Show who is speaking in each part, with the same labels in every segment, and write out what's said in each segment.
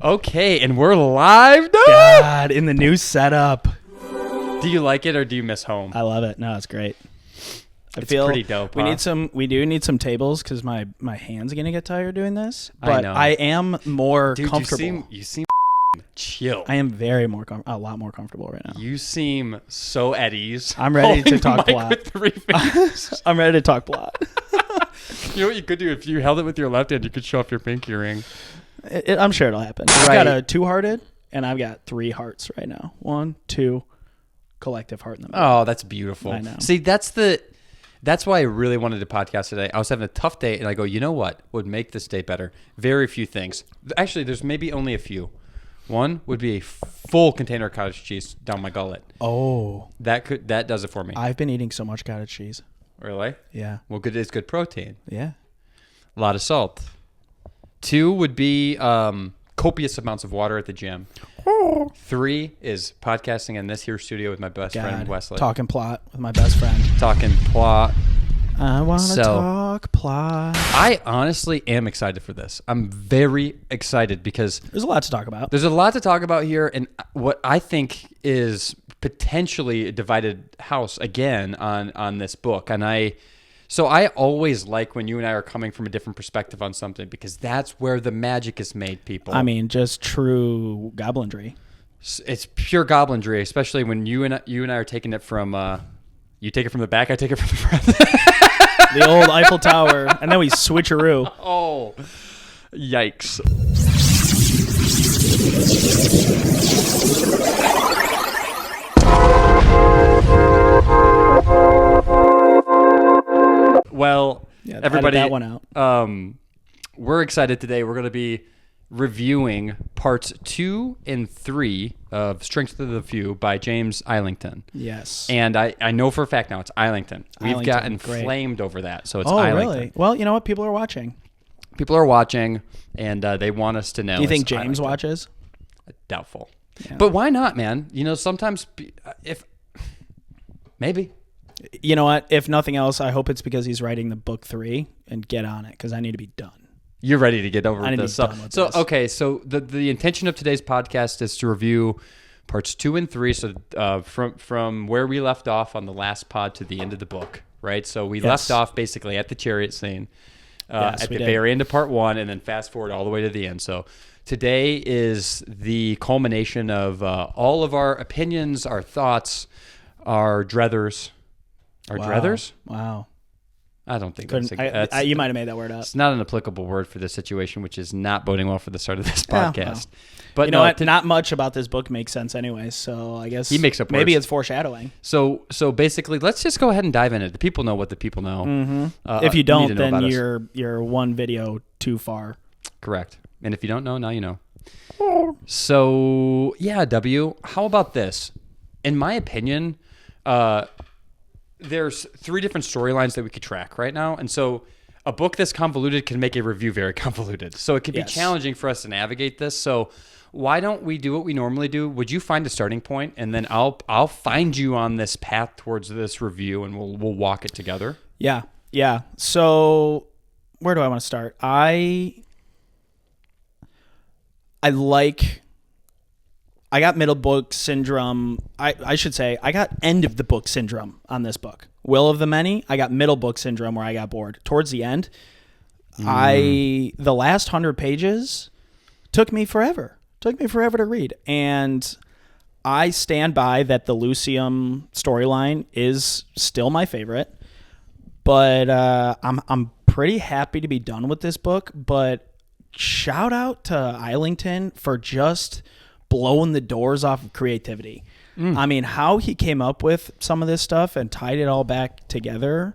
Speaker 1: Okay, and we're live.
Speaker 2: God, in the new setup.
Speaker 1: Do you like it or do you miss home?
Speaker 2: I love it. No, it's great.
Speaker 1: It's pretty dope.
Speaker 2: We need some. We do need some tables because my hands are gonna get tired doing this. But
Speaker 1: I know.
Speaker 2: I am more comfortable.
Speaker 1: You seem chill.
Speaker 2: I am a lot more comfortable right now.
Speaker 1: You seem so at ease.
Speaker 2: I'm ready to talk plot.
Speaker 1: With 3 fingers.
Speaker 2: I'm ready to talk plot.
Speaker 1: You know what you could do if you held it with your left hand? You could show off your pinky ring.
Speaker 2: I'm sure it'll happen. I've got a 2-hearted and I've got 3 hearts right now. 1, 2, collective heart in the middle.
Speaker 1: Oh, that's beautiful.
Speaker 2: I know.
Speaker 1: See, that's why I really wanted to podcast today. I was having a tough day, and I go, you know what would make this day better? Very few things. Actually, there's maybe only a few. One would be a full container of cottage cheese down my gullet.
Speaker 2: Oh,
Speaker 1: that does it for me.
Speaker 2: I've been eating so much cottage cheese.
Speaker 1: Really?
Speaker 2: Yeah.
Speaker 1: Well, it's good protein.
Speaker 2: Yeah.
Speaker 1: A lot of salt. 2 would be copious amounts of water at the gym. 3 is podcasting in this here studio with my best friend Wesley.
Speaker 2: Talking plot with my best friend.
Speaker 1: Talking plot.
Speaker 2: I want to talk plot.
Speaker 1: I honestly am excited for this. I'm very excited because
Speaker 2: there's a lot to talk about.
Speaker 1: There's a lot to talk about here, and what I think is potentially a divided house again on this book. And I always like when you and I are coming from a different perspective on something because that's where the magic is made, people.
Speaker 2: I mean, just true goblinry.
Speaker 1: It's pure goblinry, especially when you and I are taking it from. You take it from the back, I take it from the front.
Speaker 2: The old Eiffel Tower, and then we switcheroo.
Speaker 1: Oh, yikes. Well, everybody,
Speaker 2: that one out.
Speaker 1: We're excited today. We're going to be reviewing parts 2 and 3 of Strength of the Few by James Islington.
Speaker 2: Yes.
Speaker 1: And I know for a fact now it's Islington. We've gotten
Speaker 2: great.
Speaker 1: Flamed over that, so it's
Speaker 2: Islington.
Speaker 1: Islington.
Speaker 2: Really? Well, you know what? People are watching.
Speaker 1: People are watching, and they want us to know.
Speaker 2: Do you think James
Speaker 1: Islington.
Speaker 2: watches?
Speaker 1: Doubtful.
Speaker 2: Yeah.
Speaker 1: But why not, man? You know, sometimes if maybe.
Speaker 2: You know what? If nothing else, I hope it's because he's writing the book 3 and get on it because I need to be done.
Speaker 1: You're ready to get over this.
Speaker 2: So
Speaker 1: okay. So the intention of today's podcast is to review parts 2 and 3. So from where we left off on the last pod to the end of the book, right? So we left off basically at the chariot scene at the very end of part 1, and then fast forward all the way to the end. So today is the culmination of all of our opinions, our thoughts, our drethers. Drethers?
Speaker 2: Wow.
Speaker 1: I don't think
Speaker 2: you might have made that word up.
Speaker 1: It's not an applicable word for this situation, which is not boding well for the start of this podcast.
Speaker 2: Well.
Speaker 1: But
Speaker 2: you know what? Not much about this book makes sense anyway, so I guess
Speaker 1: he makes up
Speaker 2: maybe
Speaker 1: words.
Speaker 2: It's foreshadowing.
Speaker 1: So basically, let's just go ahead and dive in it. The people know what the people know.
Speaker 2: Mm-hmm. If you don't, then you're one video too far.
Speaker 1: Correct. And if you don't know, now you know. So yeah, W. How about this? In my opinion, there's 3 different storylines that we could track right now. And so a book this convoluted can make a review very convoluted. So it can be challenging for us to navigate this. So why don't we do what we normally do? Would you find a starting point, and then I'll find you on this path towards this review, and we'll walk it together?
Speaker 2: Yeah. Yeah. So where do I want to start? I got middle book syndrome. I should say I got end of the book syndrome on this book. Will of the Many, I got middle book syndrome where I got bored. Towards the end, the last 100 pages took me forever. Took me forever to read. And I stand by that the Luceum storyline is still my favorite. But I'm pretty happy to be done with this book. But shout out to Islington for just blowing the doors off of creativity. I mean, how he came up with some of this stuff and tied it all back together,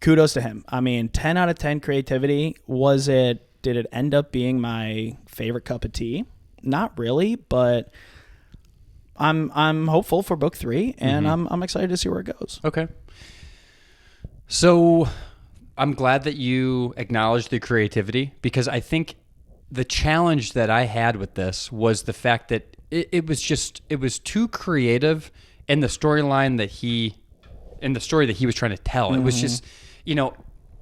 Speaker 2: kudos to him. I mean, 10 out of 10 creativity. Did it end up being my favorite cup of tea? Not really, but I'm hopeful for book 3, and I'm excited to see where it goes.
Speaker 1: Okay. So I'm glad that you acknowledged the creativity, because I think the challenge that I had with this was the fact that it was too creative in the storyline in the story that he was trying to tell. It was just,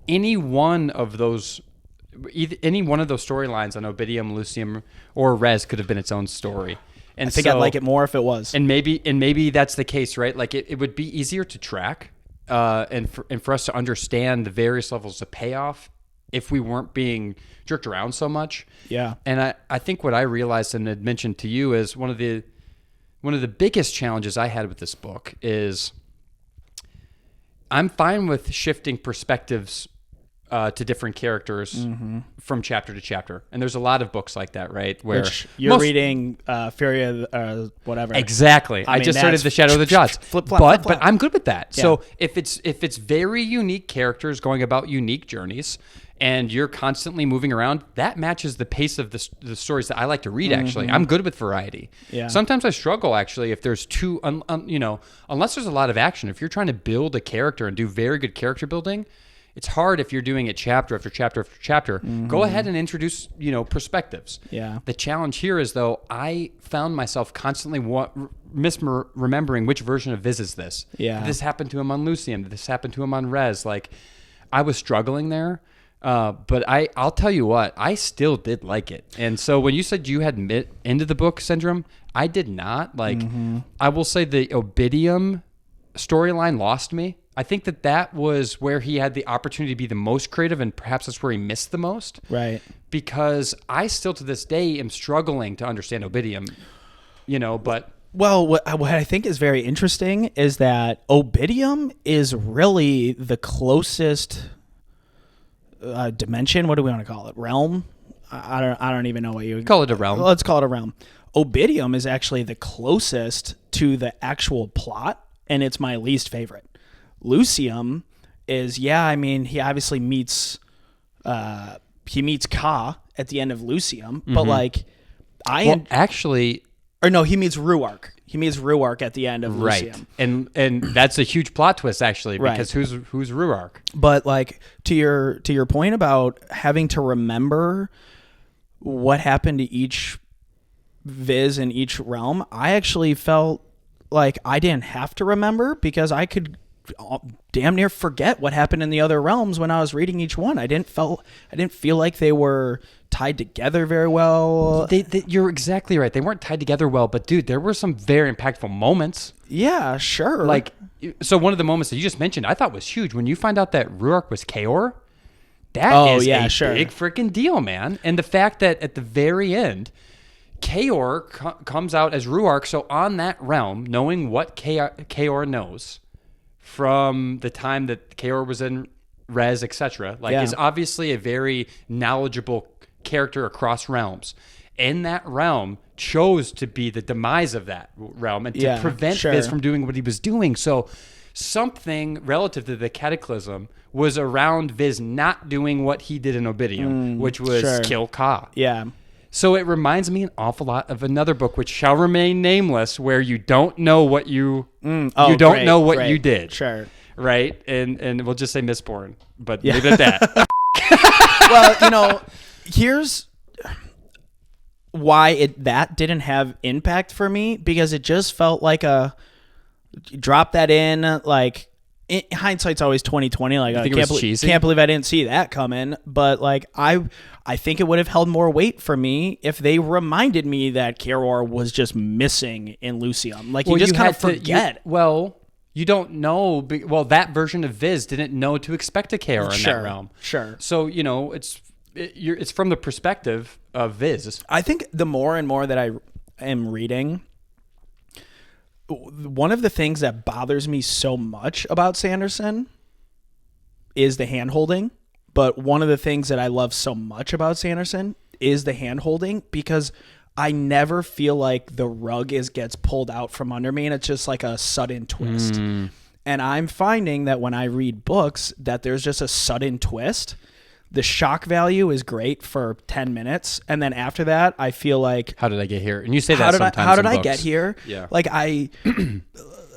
Speaker 1: any one of those any one of those storylines on Obidium, Luceum, or Res could have been its own story. And
Speaker 2: I think I'd like it more if it was.
Speaker 1: And maybe that's the case, right? Like it would be easier to track, and for us to understand the various levels of payoff if we weren't being jerked around so much.
Speaker 2: Yeah.
Speaker 1: And I think what I realized and had mentioned to you is one of the biggest challenges I had with this book is I'm fine with shifting perspectives to different characters from chapter to chapter. And there's a lot of books like that, right? Where
Speaker 2: Which you're reading Fury of whatever.
Speaker 1: Exactly. I just started The Shadow of the Gods. But I'm good with that. Yeah. So if it's very unique characters going about unique journeys and you're constantly moving around, that matches the pace of the stories that I like to read, actually. I'm good with variety.
Speaker 2: Yeah.
Speaker 1: Sometimes I struggle, actually, if there's unless there's a lot of action. If you're trying to build a character and do very good character building, it's hard if you're doing it chapter after chapter after chapter. Go ahead and introduce, perspectives.
Speaker 2: Yeah.
Speaker 1: The challenge here is, though, I found myself constantly misremembering which version of Viz is this.
Speaker 2: Yeah.
Speaker 1: Did this happened to him on Luceum? Did this happen to him on Res? Like, I was struggling there. But I'll tell you what, I still did like it. And so when you said you had end of the book syndrome, I did not. Like, I will say the Obidium storyline lost me. I think that was where he had the opportunity to be the most creative, and perhaps that's where he missed the most.
Speaker 2: Right.
Speaker 1: Because I still to this day am struggling to understand Obidium, but...
Speaker 2: Well, what I think is very interesting is that Obidium is really the closest dimension. What do we want to call it? Realm? I don't even know what you...
Speaker 1: Call it a realm.
Speaker 2: Let's call it a realm. Obidium is actually the closest to the actual plot, and it's my least favorite. Luceum is, he obviously meets Ka at the end of Luceum, but he meets Ruarc. He meets Ruarc at the end of Luceum.
Speaker 1: Right. And that's a huge plot twist, actually, because who's Ruarc?
Speaker 2: But to your point about having to remember what happened to each Viz in each realm, I actually felt like I didn't have to remember because I could damn near forget what happened in the other realms when I was reading each one. I didn't feel like they were tied together very well.
Speaker 1: You're exactly right. They weren't tied together well, but dude, there were some very impactful moments.
Speaker 2: Yeah, sure.
Speaker 1: So one of the moments that you just mentioned, I thought was huge. When you find out that Ruarc was Kaor, that is a big freaking deal, man. And the fact that at the very end, Kaor comes out as Ruarc. So on that realm, knowing what Kaor knows from the time that Kaor was in Res, etc., is obviously a very knowledgeable character across realms. In that realm, chose to be the demise of that realm and to prevent Viz from doing what he was doing. So something relative to the cataclysm was around Viz not doing what he did in Obidium, which was kill Ka.
Speaker 2: Yeah.
Speaker 1: So it reminds me an awful lot of another book, which shall remain nameless, where you don't know what you know what you did.
Speaker 2: Sure.
Speaker 1: Right? And we'll just say Mistborn, but leave it at that.
Speaker 2: Well, here's why that didn't have impact for me, because it just felt like drop that in, hindsight's always 20/20. Can't believe I didn't see that coming. But I think it would have held more weight for me if they reminded me that Kaor was just missing in Luceum. You just kind of forget.
Speaker 1: You don't know. Well, that version of Viz didn't know to expect a Kaor in that realm.
Speaker 2: Sure.
Speaker 1: So it's from the perspective of Viz.
Speaker 2: I think the more and more that I am reading, one of the things that bothers me so much about Sanderson is the hand-holding. But one of the things that I love so much about Sanderson is the hand-holding, because I never feel like the rug gets pulled out from under me and it's just like a sudden twist. And I'm finding that when I read books that there's just a sudden twist. The shock value is great for 10 minutes. And then after that, I feel like...
Speaker 1: How did I get here? And you say that sometimes
Speaker 2: How did
Speaker 1: in
Speaker 2: I
Speaker 1: books.
Speaker 2: get here?
Speaker 1: Yeah.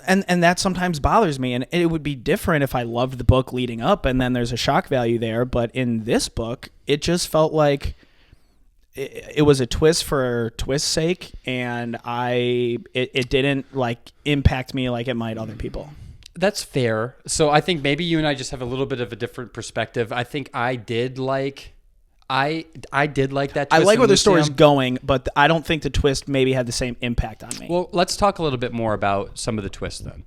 Speaker 2: And that sometimes bothers me. And it would be different if I loved the book leading up and then there's a shock value there. But in this book, it just felt like it was a twist for twist's sake. And it didn't impact me like it might other people.
Speaker 1: That's fair. So I think maybe you and I just have a little bit of a different perspective. I think I I did like that
Speaker 2: I
Speaker 1: twist.
Speaker 2: like
Speaker 1: in
Speaker 2: where the story's
Speaker 1: Luceum.
Speaker 2: going, but I don't think the twist maybe had the same impact on me.
Speaker 1: Well, let's talk a little bit more about some of the twists then.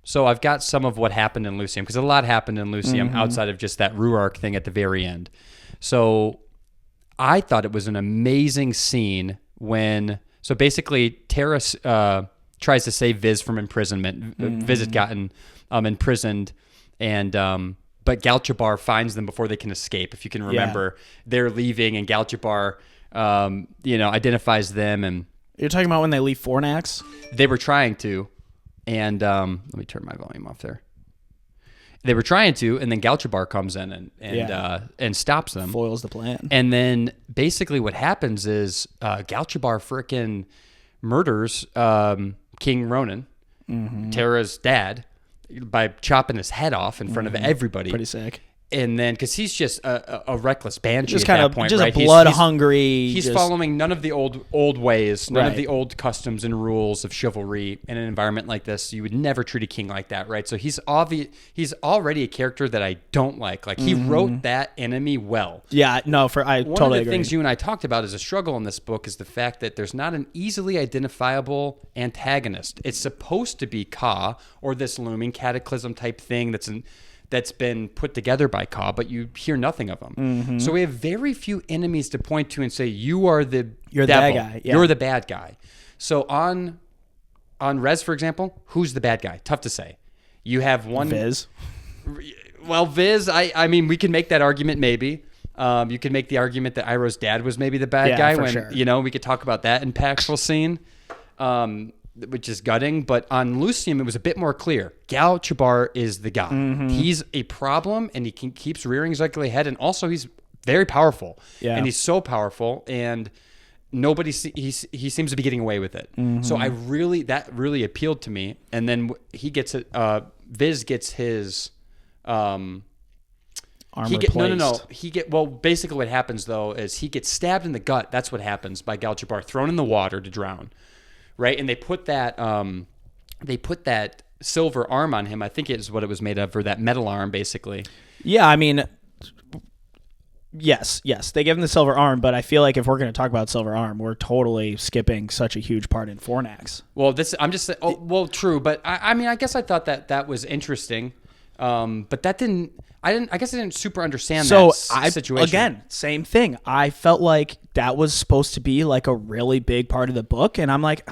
Speaker 1: So I've got some of what happened in Luceum, because a lot happened in Luceum outside of just that Ruarc thing at the very end. So I thought it was an amazing scene when, so basically Terra tries to save Viz from imprisonment. Viz had gotten imprisoned, and but Galchobar finds them before they can escape. If you can remember, they're leaving, and Galchobar, identifies them, and
Speaker 2: You're talking about when they leave Fornax?
Speaker 1: they were trying to, and let me turn my volume off there. They were trying to, and then Galchobar comes in and stops them.
Speaker 2: Foils the plan.
Speaker 1: And then basically what happens is Galchobar frickin' murders King Ronan, Terra's dad, by chopping his head off in front of everybody.
Speaker 2: Pretty sick.
Speaker 1: And then, because he's just a reckless banshee
Speaker 2: Just
Speaker 1: at
Speaker 2: kind
Speaker 1: that
Speaker 2: of
Speaker 1: point,
Speaker 2: just
Speaker 1: right?
Speaker 2: a blood hungry.
Speaker 1: He's following none of the old ways, none of
Speaker 2: Right.
Speaker 1: the old customs and rules of chivalry. In an environment like this, you would never treat a king like that, right? So he's already a character that I don't like. Like, he wrote that enemy well.
Speaker 2: Yeah, no, I
Speaker 1: One
Speaker 2: totally
Speaker 1: of the
Speaker 2: agree.
Speaker 1: things you and I talked about as a struggle in this book is the fact that there's not an easily identifiable antagonist. It's supposed to be Ka, or this looming cataclysm type thing that's been put together by Ka, but you hear nothing of them. So we have very few enemies to point to and say, you are the
Speaker 2: You're the
Speaker 1: devil.
Speaker 2: bad guy. Yeah.
Speaker 1: You're the bad guy. So on Rez, for example, who's the bad guy? Tough to say. You have one...
Speaker 2: Viz.
Speaker 1: Well, Viz, I mean, we can make that argument maybe. You could make the argument that Iroh's dad was maybe the bad guy
Speaker 2: for
Speaker 1: when,
Speaker 2: sure.
Speaker 1: We could talk about that impactful scene, which is gutting. But on Luceum, it was a bit more clear. Galchobar is the guy. He's a problem, and he keeps rearing his ugly head. And also, he's very powerful.
Speaker 2: Yeah.
Speaker 1: And he's so powerful, and he seems to be getting away with it. So that really appealed to me. And then he gets it. Viz gets his...
Speaker 2: Armor placed.
Speaker 1: Basically what happens though is he gets stabbed in the gut. That's what happens by Galchobar, thrown in the water to drown, right? And they put that silver arm on him. I think it is what it was made of, or that metal arm, basically.
Speaker 2: Yeah, I mean, yes, they give him the silver arm, but I feel like if we're going to talk about silver arm, we're totally skipping such a huge part in Fornax.
Speaker 1: Well, true, but I guess I thought that was interesting, but that didn't. I guess I didn't super understand that situation.
Speaker 2: Again, same thing. I felt like that was supposed to be like a really big part of the book, and I'm like,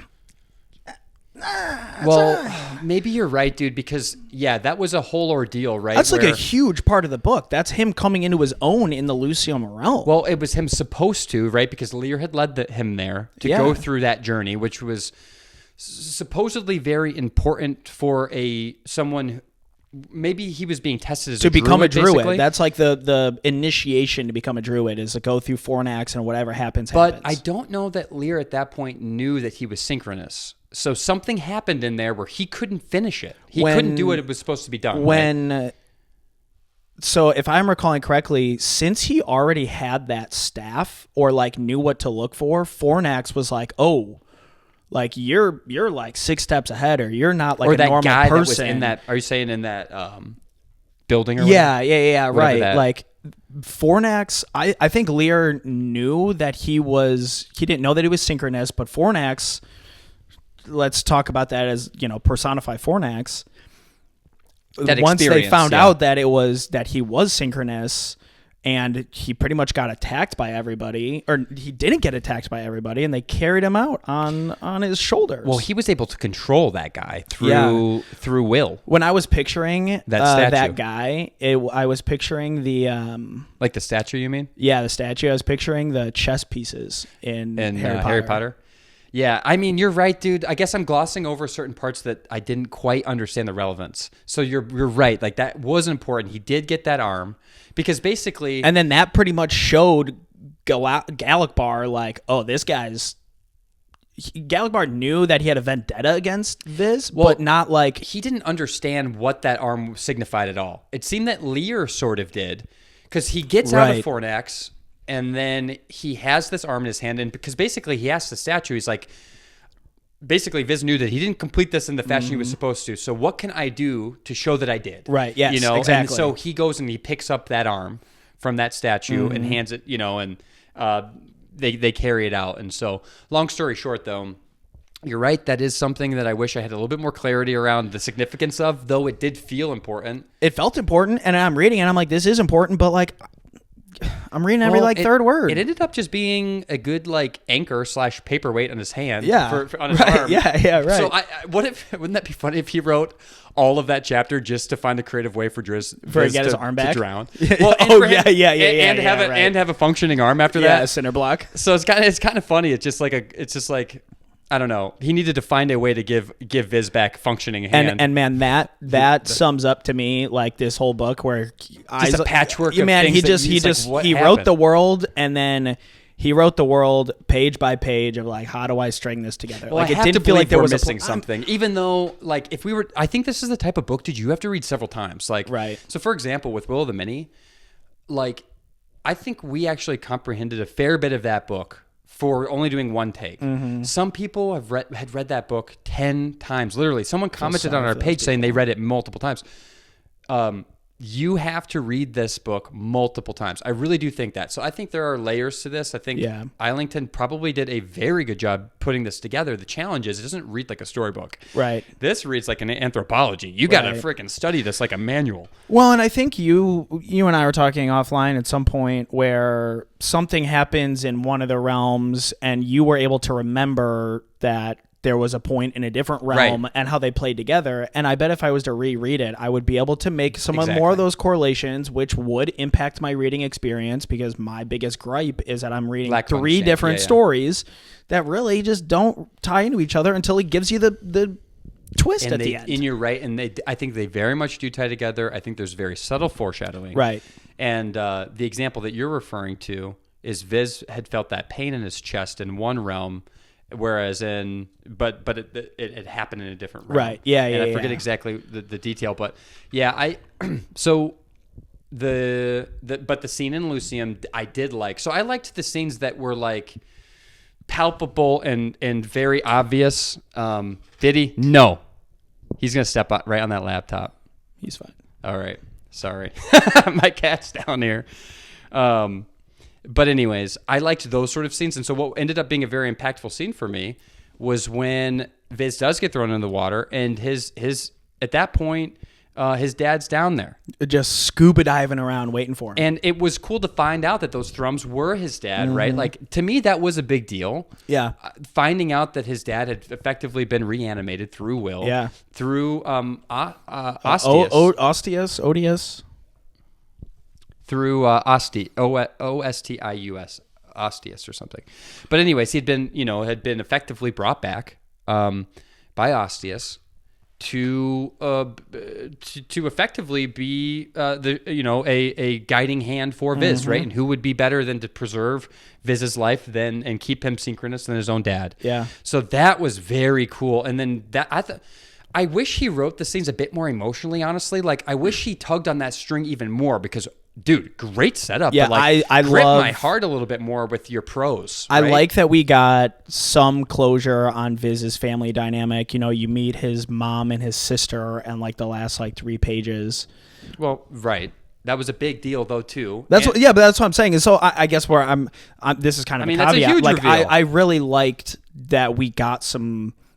Speaker 1: maybe you're right, dude, because that was a whole ordeal, right?
Speaker 2: That's like a huge part of the book. That's him coming into his own in the Luceum realm.
Speaker 1: Well, it was him supposed to, right? Because Lear had led him there to go through that journey, which was supposedly very important for someone. Maybe he was being tested as
Speaker 2: to become a druid.
Speaker 1: Basically.
Speaker 2: That's like the initiation to become a druid, is to go through Fornax, and whatever happens.
Speaker 1: But I don't know that Lear at that point knew that he was synchronous. So something happened in there where he couldn't finish it. He couldn't do what it was supposed to be done.
Speaker 2: So if I'm recalling correctly, since he already had that staff, or like knew what to look for, Fornax was like, oh, like you're like 6 steps ahead, or you're not like
Speaker 1: or
Speaker 2: a
Speaker 1: that
Speaker 2: normal
Speaker 1: guy
Speaker 2: person.
Speaker 1: That was in that. Are you saying in that building or
Speaker 2: whatever?
Speaker 1: Whatever
Speaker 2: Right.
Speaker 1: that.
Speaker 2: Like Fornax, I think Lear knew that he didn't know that he was synchronous, but Fornax, let's talk about that as, personify Fornax. Once they found out that he was synchronous, and he pretty much got attacked by everybody, or he didn't get attacked by everybody, and they carried him out on his shoulders.
Speaker 1: Well, he was able to control that guy through will.
Speaker 2: When I was picturing
Speaker 1: that
Speaker 2: guy, I was picturing the
Speaker 1: like the statue. You mean?
Speaker 2: Yeah, the statue. I was picturing the chess pieces in
Speaker 1: Harry Potter. Yeah, I mean, you're right, dude. I guess I'm glossing over certain parts that I didn't quite understand the relevance. So you're right. Like, that was important. He did get that arm because basically...
Speaker 2: And then that pretty much showed Galchobar, like, oh, this guy's... Galchobar knew that he had a vendetta against Viz, but not like...
Speaker 1: He didn't understand what that arm signified at all. It seemed that Lear sort of did, because he gets out of Fornax... And then he has this arm in his hand, and because basically he asked the statue, he's like, basically Viz knew that he didn't complete this in the fashion he was supposed to. So what can I do to show that I did?
Speaker 2: Right. Yes. Exactly.
Speaker 1: And so he goes and he picks up that arm from that statue and hands it, and they carry it out. And so, long story short, though, you're right. That is something that I wish I had a little bit more clarity around the significance of, though it did feel important.
Speaker 2: It felt important, and I'm reading it, and I'm like, this is important, but like, I'm reading every third word.
Speaker 1: It ended up just being a good anchor / paperweight on his hand. On his
Speaker 2: right.
Speaker 1: arm.
Speaker 2: Yeah, right.
Speaker 1: So wouldn't that be funny if he wrote all of that chapter just to find a creative way for Viz
Speaker 2: to get his arm back?
Speaker 1: To drown.
Speaker 2: Well,
Speaker 1: and have a functioning arm after that.
Speaker 2: Yeah, a cinder block.
Speaker 1: So it's kind of funny. It's just like I don't know. He needed to find a way to give Viz back functioning hand.
Speaker 2: And man, that sums up to me like this whole book where
Speaker 1: just a patchwork.
Speaker 2: He wrote the world, and then he wrote the world page by page of like, how do I string this together?
Speaker 1: Well,
Speaker 2: it didn't feel like there was
Speaker 1: missing something, even though if we were, I think this is the type of book did you have to read several times.
Speaker 2: Right.
Speaker 1: So for example, with Will of the Many, I think we actually comprehended a fair bit of that book for only doing one take. Mm-hmm. Some people had read that book 10 times. Literally, someone commented on our page saying they read it multiple times. You have to read this book multiple times. I really do think that. So I think there are layers to this. I think Islington probably did a very good job putting this together. The challenge is it doesn't read like a storybook.
Speaker 2: Right.
Speaker 1: This reads like an anthropology. You got to freaking study this like a manual.
Speaker 2: Well, and I think you and I were talking offline at some point where something happens in one of the realms and you were able to remember that there was a point in a different realm and how they played together. And I bet if I was to reread it, I would be able to make more of those correlations, which would impact my reading experience, because my biggest gripe is that I'm reading three different stories that really just don't tie into each other until he gives you the twist at the end.
Speaker 1: And you're right. And I think they very much do tie together. I think there's very subtle foreshadowing.
Speaker 2: Right.
Speaker 1: And the example that you're referring to is Viz had felt that pain in his chest in one realm, whereas but it happened in a different realm.
Speaker 2: Right. Yeah.
Speaker 1: And I forget exactly the detail, but so but the scene in Luceum I did like. So I liked the scenes that were like palpable and very obvious. Did he? No. He's gonna step right on that laptop.
Speaker 2: He's fine.
Speaker 1: All right. Sorry. My cat's down here. But anyways, I liked those sort of scenes. And so what ended up being a very impactful scene for me was when Viz does get thrown in the water, and his at that point, his dad's down there.
Speaker 2: Just scuba diving around waiting for him.
Speaker 1: And it was cool to find out that those thrums were his dad, right? Like, to me, that was a big deal.
Speaker 2: Yeah.
Speaker 1: Finding out that his dad had effectively been reanimated through Will.
Speaker 2: Yeah.
Speaker 1: Through
Speaker 2: Austius.
Speaker 1: Through Ostius, Austius or something. But anyways, he had been effectively brought back by Austius to effectively be a guiding hand for Viz, right? And who would be better than to preserve Viz's life and keep him synchronous than his own dad?
Speaker 2: Yeah.
Speaker 1: So that was very cool. And then I wish he wrote the scenes a bit more emotionally, honestly. Like, I wish he tugged on that string even more because, dude, great setup.
Speaker 2: Yeah,
Speaker 1: but I
Speaker 2: grip
Speaker 1: my heart a little bit more with your prose.
Speaker 2: I
Speaker 1: right?
Speaker 2: like that we got some closure on Viz's family dynamic. You meet his mom and his sister and the last 3 pages.
Speaker 1: Well, right. That was a big deal, though, too.
Speaker 2: But that's what I'm saying. And so I guess where I'm this is kind of a caveat.
Speaker 1: That's a huge reveal.
Speaker 2: I really liked that we got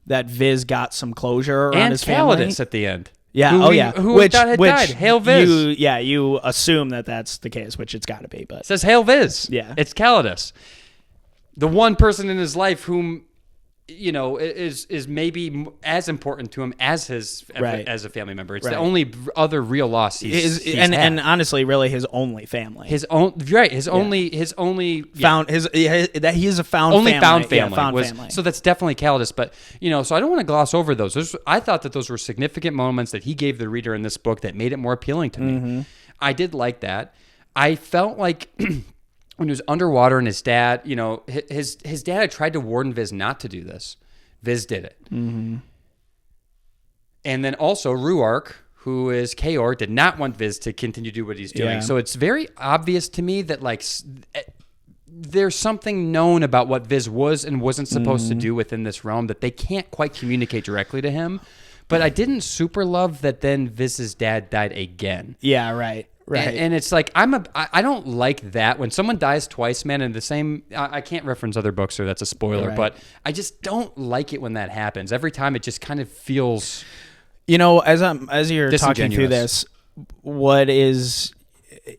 Speaker 2: that Viz got some closure around his family.
Speaker 1: And at the end.
Speaker 2: Yeah.
Speaker 1: Who we thought had died. Hail Viz.
Speaker 2: You assume that that's the case, which it's got to be. But
Speaker 1: it says Hail Viz.
Speaker 2: Yeah.
Speaker 1: It's Calidus. The one person in his life whom, is maybe as important to him as as a family member. It's the only other real loss he's had.
Speaker 2: And honestly, really his only family.
Speaker 1: His only
Speaker 2: found that he is a found
Speaker 1: only
Speaker 2: family.
Speaker 1: Found family.
Speaker 2: Yeah, found family.
Speaker 1: So that's definitely Calidus. But so I don't want to gloss over those. I thought that those were significant moments that he gave the reader in this book that made it more appealing to me. I did like that. I felt like when he was underwater and his dad, his dad had tried to warn Viz not to do this. Viz did it. Mm-hmm. And then also Ruarc, who is Kaor, did not want Viz to continue to do what he's doing. Yeah. So it's very obvious to me that there's something known about what Viz was and wasn't supposed to do within this realm that they can't quite communicate directly to him. But I didn't super love that then Viz's dad died again.
Speaker 2: Yeah, right. Right.
Speaker 1: And it's like I don't like that when someone dies twice, man. And the same, I can't reference other books or that's a spoiler,
Speaker 2: Right.
Speaker 1: but I just don't like it when that happens. Every time it just kind of feels,
Speaker 2: As you're talking through
Speaker 1: disingenuous.
Speaker 2: this, what is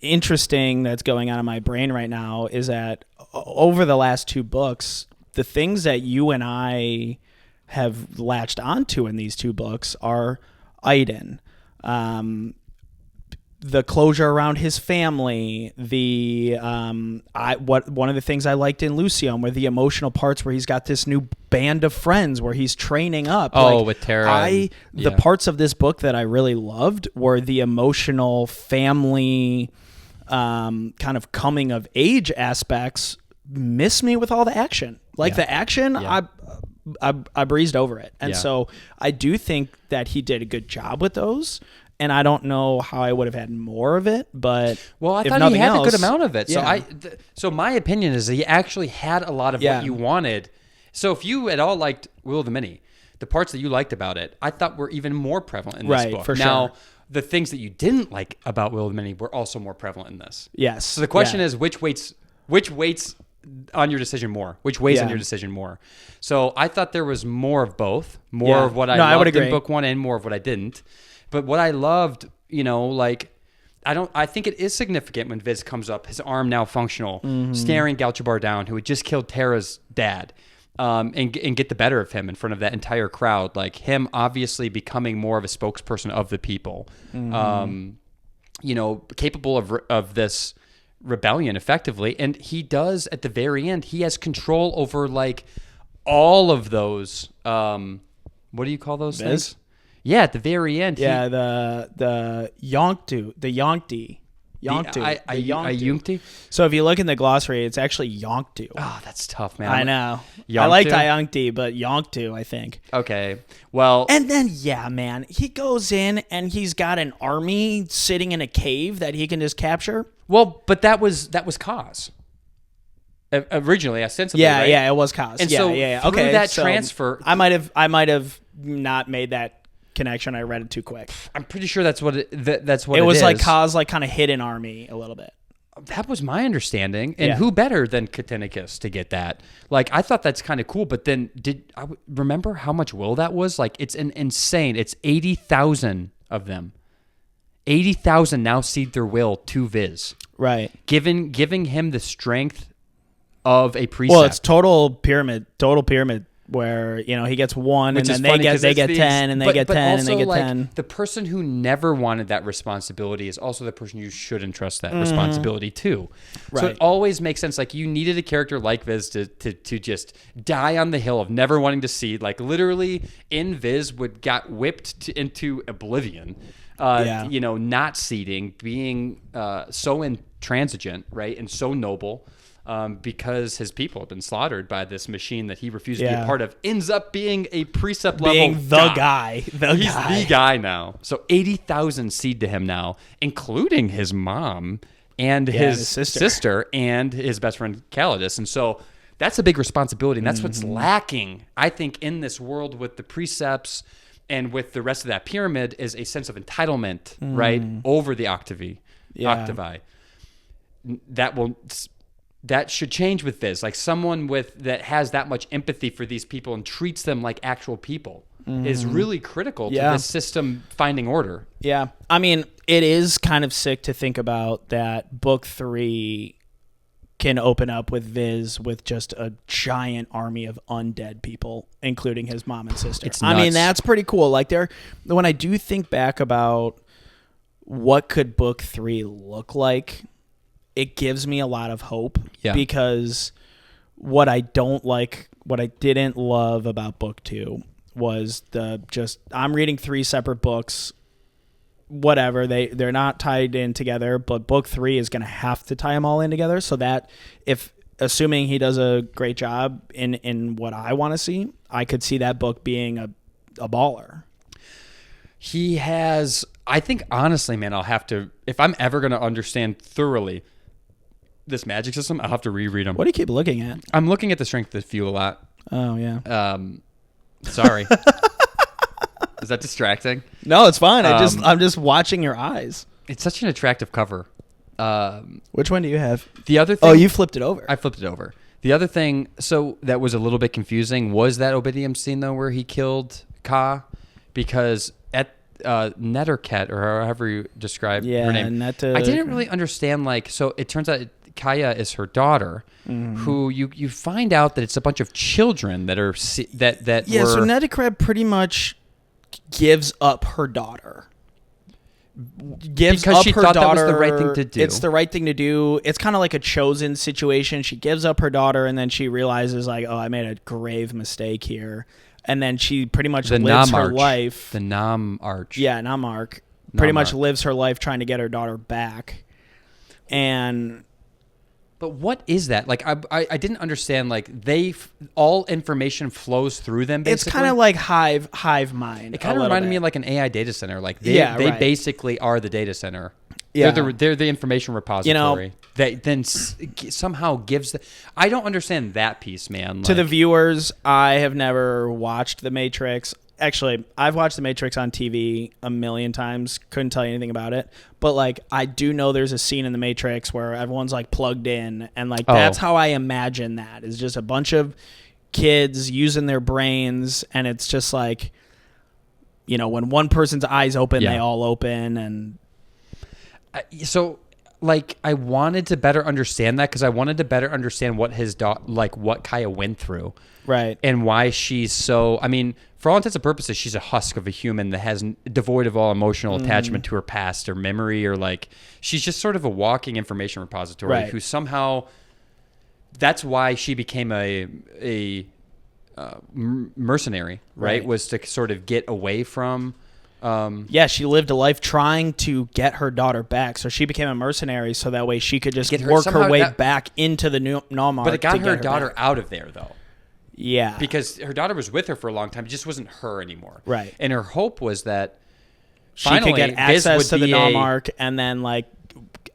Speaker 2: interesting that's going on in my brain right now is that over the last 2 books, the things that you and I have latched onto in these 2 books are Aiden, the closure around his family, one of the things I liked in Luceum were the emotional parts where he's got this new band of friends where he's training up.
Speaker 1: Oh, with Tara.
Speaker 2: The parts of this book that I really loved were the emotional family, kind of coming of age aspects. Miss me with all the action. The action, I breezed over it, and so I do think that he did a good job with those. And I don't know how I would have had more of it, but
Speaker 1: well, I thought he had a good amount of it. So my opinion is that he actually had a lot of what you wanted. So if you at all liked Will of the Many, the parts that you liked about it, I thought were even more prevalent in this book.
Speaker 2: For
Speaker 1: now,
Speaker 2: sure.
Speaker 1: the things that you didn't like about Will of the Many were also more prevalent in this.
Speaker 2: Yes.
Speaker 1: So the question is, which weights on your decision more? Which weighs on your decision more? So I thought there was more of both, more of what I loved in book 1 and more of what I didn't. But what I loved, I think it is significant when Viz comes up, his arm now functional, staring Galchobar down, who had just killed Tara's dad, and get the better of him in front of that entire crowd. Like him obviously becoming more of a spokesperson of the people, capable of this rebellion effectively. And he does at the very end, he has control over like all of those, what do you call those things? Yeah, at the very end.
Speaker 2: Yeah, the Iuncti.
Speaker 1: Iuncti?
Speaker 2: So if you look in the glossary, it's actually Iuncti.
Speaker 1: Oh, that's tough, man.
Speaker 2: I know.
Speaker 1: Iuncti?
Speaker 2: I liked Iuncti, but Iuncti, I think.
Speaker 1: Okay, well...
Speaker 2: And then, man, he goes in and he's got an army sitting in a cave that he can just capture.
Speaker 1: Well, but that was cause. Originally, ostensibly, right?
Speaker 2: Yeah, it was cause.
Speaker 1: And so through that transfer...
Speaker 2: I might have not made that connection. I read it too quick.
Speaker 1: I'm pretty sure that's what it is.
Speaker 2: Like Kaz kind of hid an army a little bit.
Speaker 1: That was my understanding. And who better than Katinicus to get that? Like, I thought that's kind of cool. But then remember how much will that was? Like, it's insane. It's 80,000 of them. 80,000 now cede their will to Viz.
Speaker 2: Right.
Speaker 1: Giving him the strength of a precept.
Speaker 2: Well, it's total pyramid where he gets 1 and then they get 10 and they get 10 and they get 10.
Speaker 1: The person who never wanted that responsibility is also the person you should entrust that responsibility to.
Speaker 2: Right.
Speaker 1: So it always makes sense. Like you needed a character like Viz to just die on the hill of never wanting to seed. Like literally in Viz got whipped into oblivion. Not seeding, being so intransigent, right, and so noble. Because his people have been slaughtered by this machine that he refused to be a part of, ends up being a precept level
Speaker 2: being the guy.
Speaker 1: He's the guy now. So 80,000 seed to him now, including his mom and his sister and his best friend Calidus. And so that's a big responsibility, and that's what's lacking, I think, in this world with the precepts and with the rest of that pyramid is a sense of entitlement, right, over the octavi. That should change with Viz. Like someone that has that much empathy for these people and treats them like actual people is really critical to this system finding order.
Speaker 2: Yeah. I mean, it is kind of sick to think about that book 3 can open up with Viz with just a giant army of undead people, including his mom and sister.
Speaker 1: It's nuts.
Speaker 2: I mean, that's pretty cool. Like when I do think back about what could book 3 look like, it gives me a lot of hope because what I didn't love about book 2 was I'm reading 3 separate books, whatever, they're not tied in together, but book 3 is going to have to tie them all in together so that assuming he does a great job in what I want to see, I could see that book being a baller.
Speaker 1: He has, I think honestly, man, I'll have to, if I'm ever going to understand thoroughly this magic system, I'll have to reread them.
Speaker 2: What do you keep looking at?
Speaker 1: I'm looking at the strength of the few a lot.
Speaker 2: Oh, yeah.
Speaker 1: Sorry. Is that distracting?
Speaker 2: No, it's fine. I'm just watching your eyes.
Speaker 1: It's such an attractive cover.
Speaker 2: Which one do you have?
Speaker 1: The other thing...
Speaker 2: Oh, you flipped it over.
Speaker 1: I flipped it over. The other thing, so that was a little bit confusing, was that Obidium scene, though, where he killed Ka, because at Netiqret, or however you describe her name, I didn't really understand, like, so it turns out Kiya is her daughter, who you find out that it's a bunch of children that are, so
Speaker 2: Netiqret pretty much gives up her daughter. Because
Speaker 1: she thought that was the right thing to do.
Speaker 2: It's the right thing to do. It's kind of like a chosen situation. She gives up her daughter, and then she realizes, like, oh, I made a grave mistake here. And then she pretty much lives her life.
Speaker 1: The Nomarch.
Speaker 2: Yeah, Nomarch. Pretty much lives her life trying to get her daughter back.
Speaker 1: But what is that? Like, I didn't understand. Like, all information flows through them. Basically.
Speaker 2: It's kind of like hive mind.
Speaker 1: It kind of reminded me of like an AI data center. Like they basically are the data center.
Speaker 2: Yeah,
Speaker 1: they're the information repository. That then somehow gives. I don't understand that piece, man.
Speaker 2: To the viewers, I have never watched The Matrix. Actually, I've watched The Matrix on TV a million times. Couldn't tell you anything about it. But, like, I do know there's a scene in The Matrix where everyone's, like, plugged in. And, like, that's how I imagine that. Is just a bunch of kids using their brains. And it's just like, you know, when one person's eyes open, they all open. And
Speaker 1: so, like, I wanted to better understand that because I wanted to better understand what what Kiya went through.
Speaker 2: Right.
Speaker 1: And why she's so, I mean, for all intents and purposes, she's a husk of a human that has devoid of all emotional attachment to her past or memory, or like, she's just sort of a walking information repository who somehow, that's why she became a mercenary, right? Was to sort of get away from.
Speaker 2: She lived a life trying to get her daughter back, so she became a mercenary, so that way she could just work her way back into the Nomarch.
Speaker 1: But it got her daughter out of there, though.
Speaker 2: Yeah.
Speaker 1: Because her daughter was with her for a long time. It just wasn't her anymore.
Speaker 2: Right.
Speaker 1: And her hope was that
Speaker 2: she could get access to the Nomarch and then, like,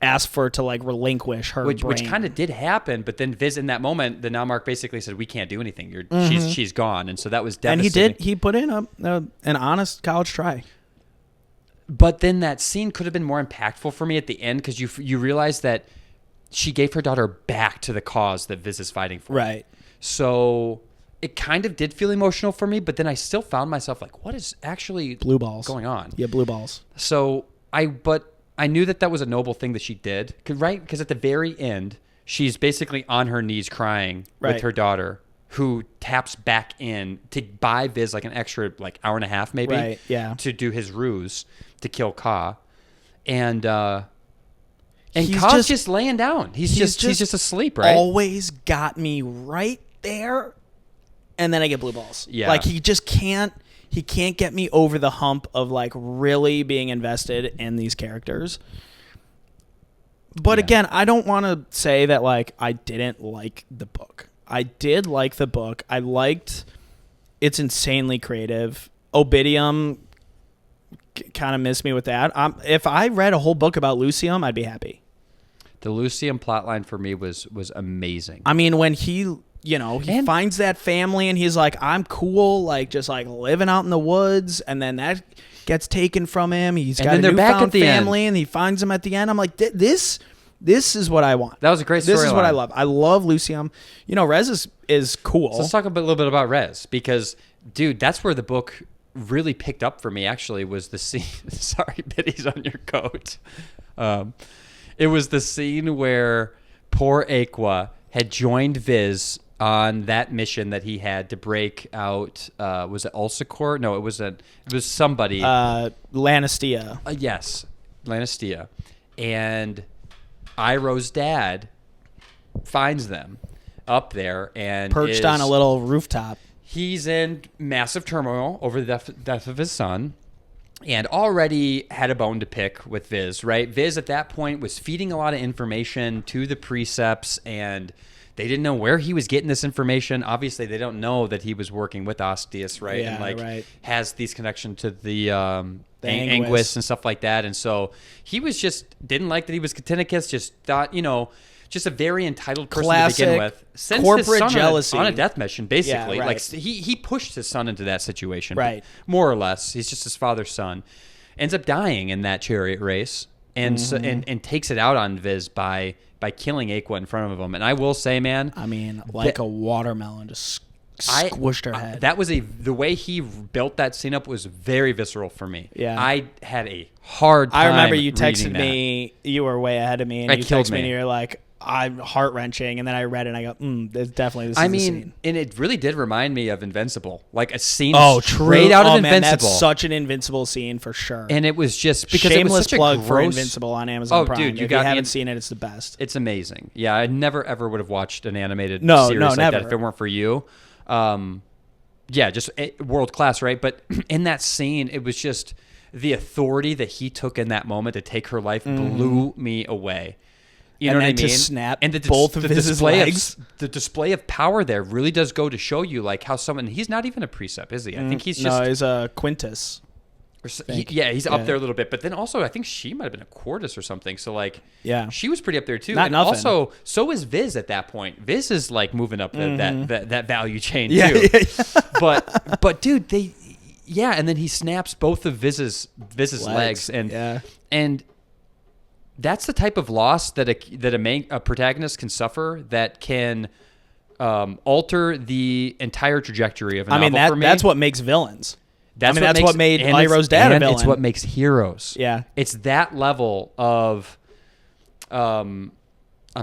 Speaker 2: ask for to, like, relinquish her brain.
Speaker 1: Which kind of did happen, but then Viz, in that moment, the Nomarch basically said, we can't do anything. She's gone. And so that was devastating.
Speaker 2: And he put in an honest college try.
Speaker 1: But then that scene could have been more impactful for me at the end because you realize that she gave her daughter back to the cause that Viz is fighting for.
Speaker 2: Right.
Speaker 1: So it kind of did feel emotional for me, but then I still found myself like, what is actually
Speaker 2: blue balls
Speaker 1: going on?
Speaker 2: Yeah, blue balls.
Speaker 1: So I knew that was a noble thing that she did, right? Because at the very end, she's basically on her knees crying with her daughter, who taps back in to buy Viz like an extra like hour and a half maybe to do his ruse to kill Ka. And Ka's just laying down. He's just asleep, right?
Speaker 2: Always got me right there. And then I get blue balls.
Speaker 1: Yeah.
Speaker 2: Like he can't get me over the hump of like really being invested in these characters. But again, I don't want to say that like I didn't like the book. I did like the book. I liked it's insanely creative. Obidium kind of missed me with that. If I read a whole book about Luceum, I'd be happy.
Speaker 1: The Luceum plotline for me was amazing.
Speaker 2: I mean, when he finds that family and he's like, I'm cool, like just like living out in the woods, and then that gets taken from him. He's got a newfound family, and he finds them at the end. I'm like, this is what I want.
Speaker 1: That was a great story.
Speaker 2: This is what I love. I love Luceum. Rez is cool.
Speaker 1: So let's talk a little bit about Rez, because, dude, that's where the book really picked up for me, actually, was the scene. Sorry, Biddy's on your coat. It was the scene where poor Aequa had joined Viz on that mission that he had to break out. Was it Ulsicor? No, it was somebody.
Speaker 2: Lannistia.
Speaker 1: Yes, Lannistia. And Iroh's dad finds them up there and
Speaker 2: perched on a little rooftop.
Speaker 1: He's in massive turmoil over the death of his son, and already had a bone to pick with Viz, right? Viz at that point was feeding a lot of information to the precepts, and they didn't know where he was getting this information. Obviously, they don't know that he was working with aussies, right?
Speaker 2: Yeah,
Speaker 1: and has these connections to the Anguis and stuff like that. And so he was didn't like that he was Netiqret, just thought, just a very entitled person to begin with. Sends
Speaker 2: corporate
Speaker 1: his son
Speaker 2: jealousy
Speaker 1: on a death mission, basically.
Speaker 2: Yeah, right.
Speaker 1: Like he pushed his son into that situation,
Speaker 2: right?
Speaker 1: More or less, he's just his father's son. Ends up dying in that chariot race, and so, and takes it out on Viz by killing Aequa in front of him. And I will say, man,
Speaker 2: I mean, like a watermelon just squished her head.
Speaker 1: That was the way he built that scene up was very visceral for me.
Speaker 2: Yeah.
Speaker 1: I had a hard time.
Speaker 2: I remember you texted
Speaker 1: reading
Speaker 2: me. You were way ahead of me, and you texted me, and you're like, "I'm heart wrenching." And then I read it, and I go, "It's definitely this." Is the scene.
Speaker 1: And it really did remind me of Invincible, like a scene
Speaker 2: straight
Speaker 1: out of
Speaker 2: Invincible. Man, that's such an Invincible scene for sure.
Speaker 1: And it was just because
Speaker 2: shameless
Speaker 1: it was such
Speaker 2: plug
Speaker 1: a gross...
Speaker 2: for Invincible on Amazon Prime.
Speaker 1: Dude,
Speaker 2: if you haven't seen it, it's the best.
Speaker 1: It's amazing. Yeah, I never ever would have watched an animated
Speaker 2: series
Speaker 1: like
Speaker 2: never.
Speaker 1: that if it weren't for you. Yeah, just world class, right? But in that scene, it was just the authority that he took in that moment to take her life blew me away. You know what I mean?
Speaker 2: To snap
Speaker 1: and
Speaker 2: both of his legs.
Speaker 1: The display of power there really does go to show you like how someone. He's not even a precept, is he? I think he's just.
Speaker 2: No, he's a Quintus.
Speaker 1: He's up there a little bit, but then also I think she might have been a Quartus or something. So like, she was pretty up there too.
Speaker 2: Not nothing.
Speaker 1: Also, so is Viz at that point. Viz is like moving up that value chain too.
Speaker 2: Yeah.
Speaker 1: But dude, and then he snaps both of Viz's legs and that's the type of loss that a protagonist can suffer that can alter the entire trajectory of a novel for me.
Speaker 2: That's what makes villains.
Speaker 1: That's
Speaker 2: what made Iroh's dad a villain.
Speaker 1: It's what makes heroes.
Speaker 2: Yeah.
Speaker 1: It's that level of I'm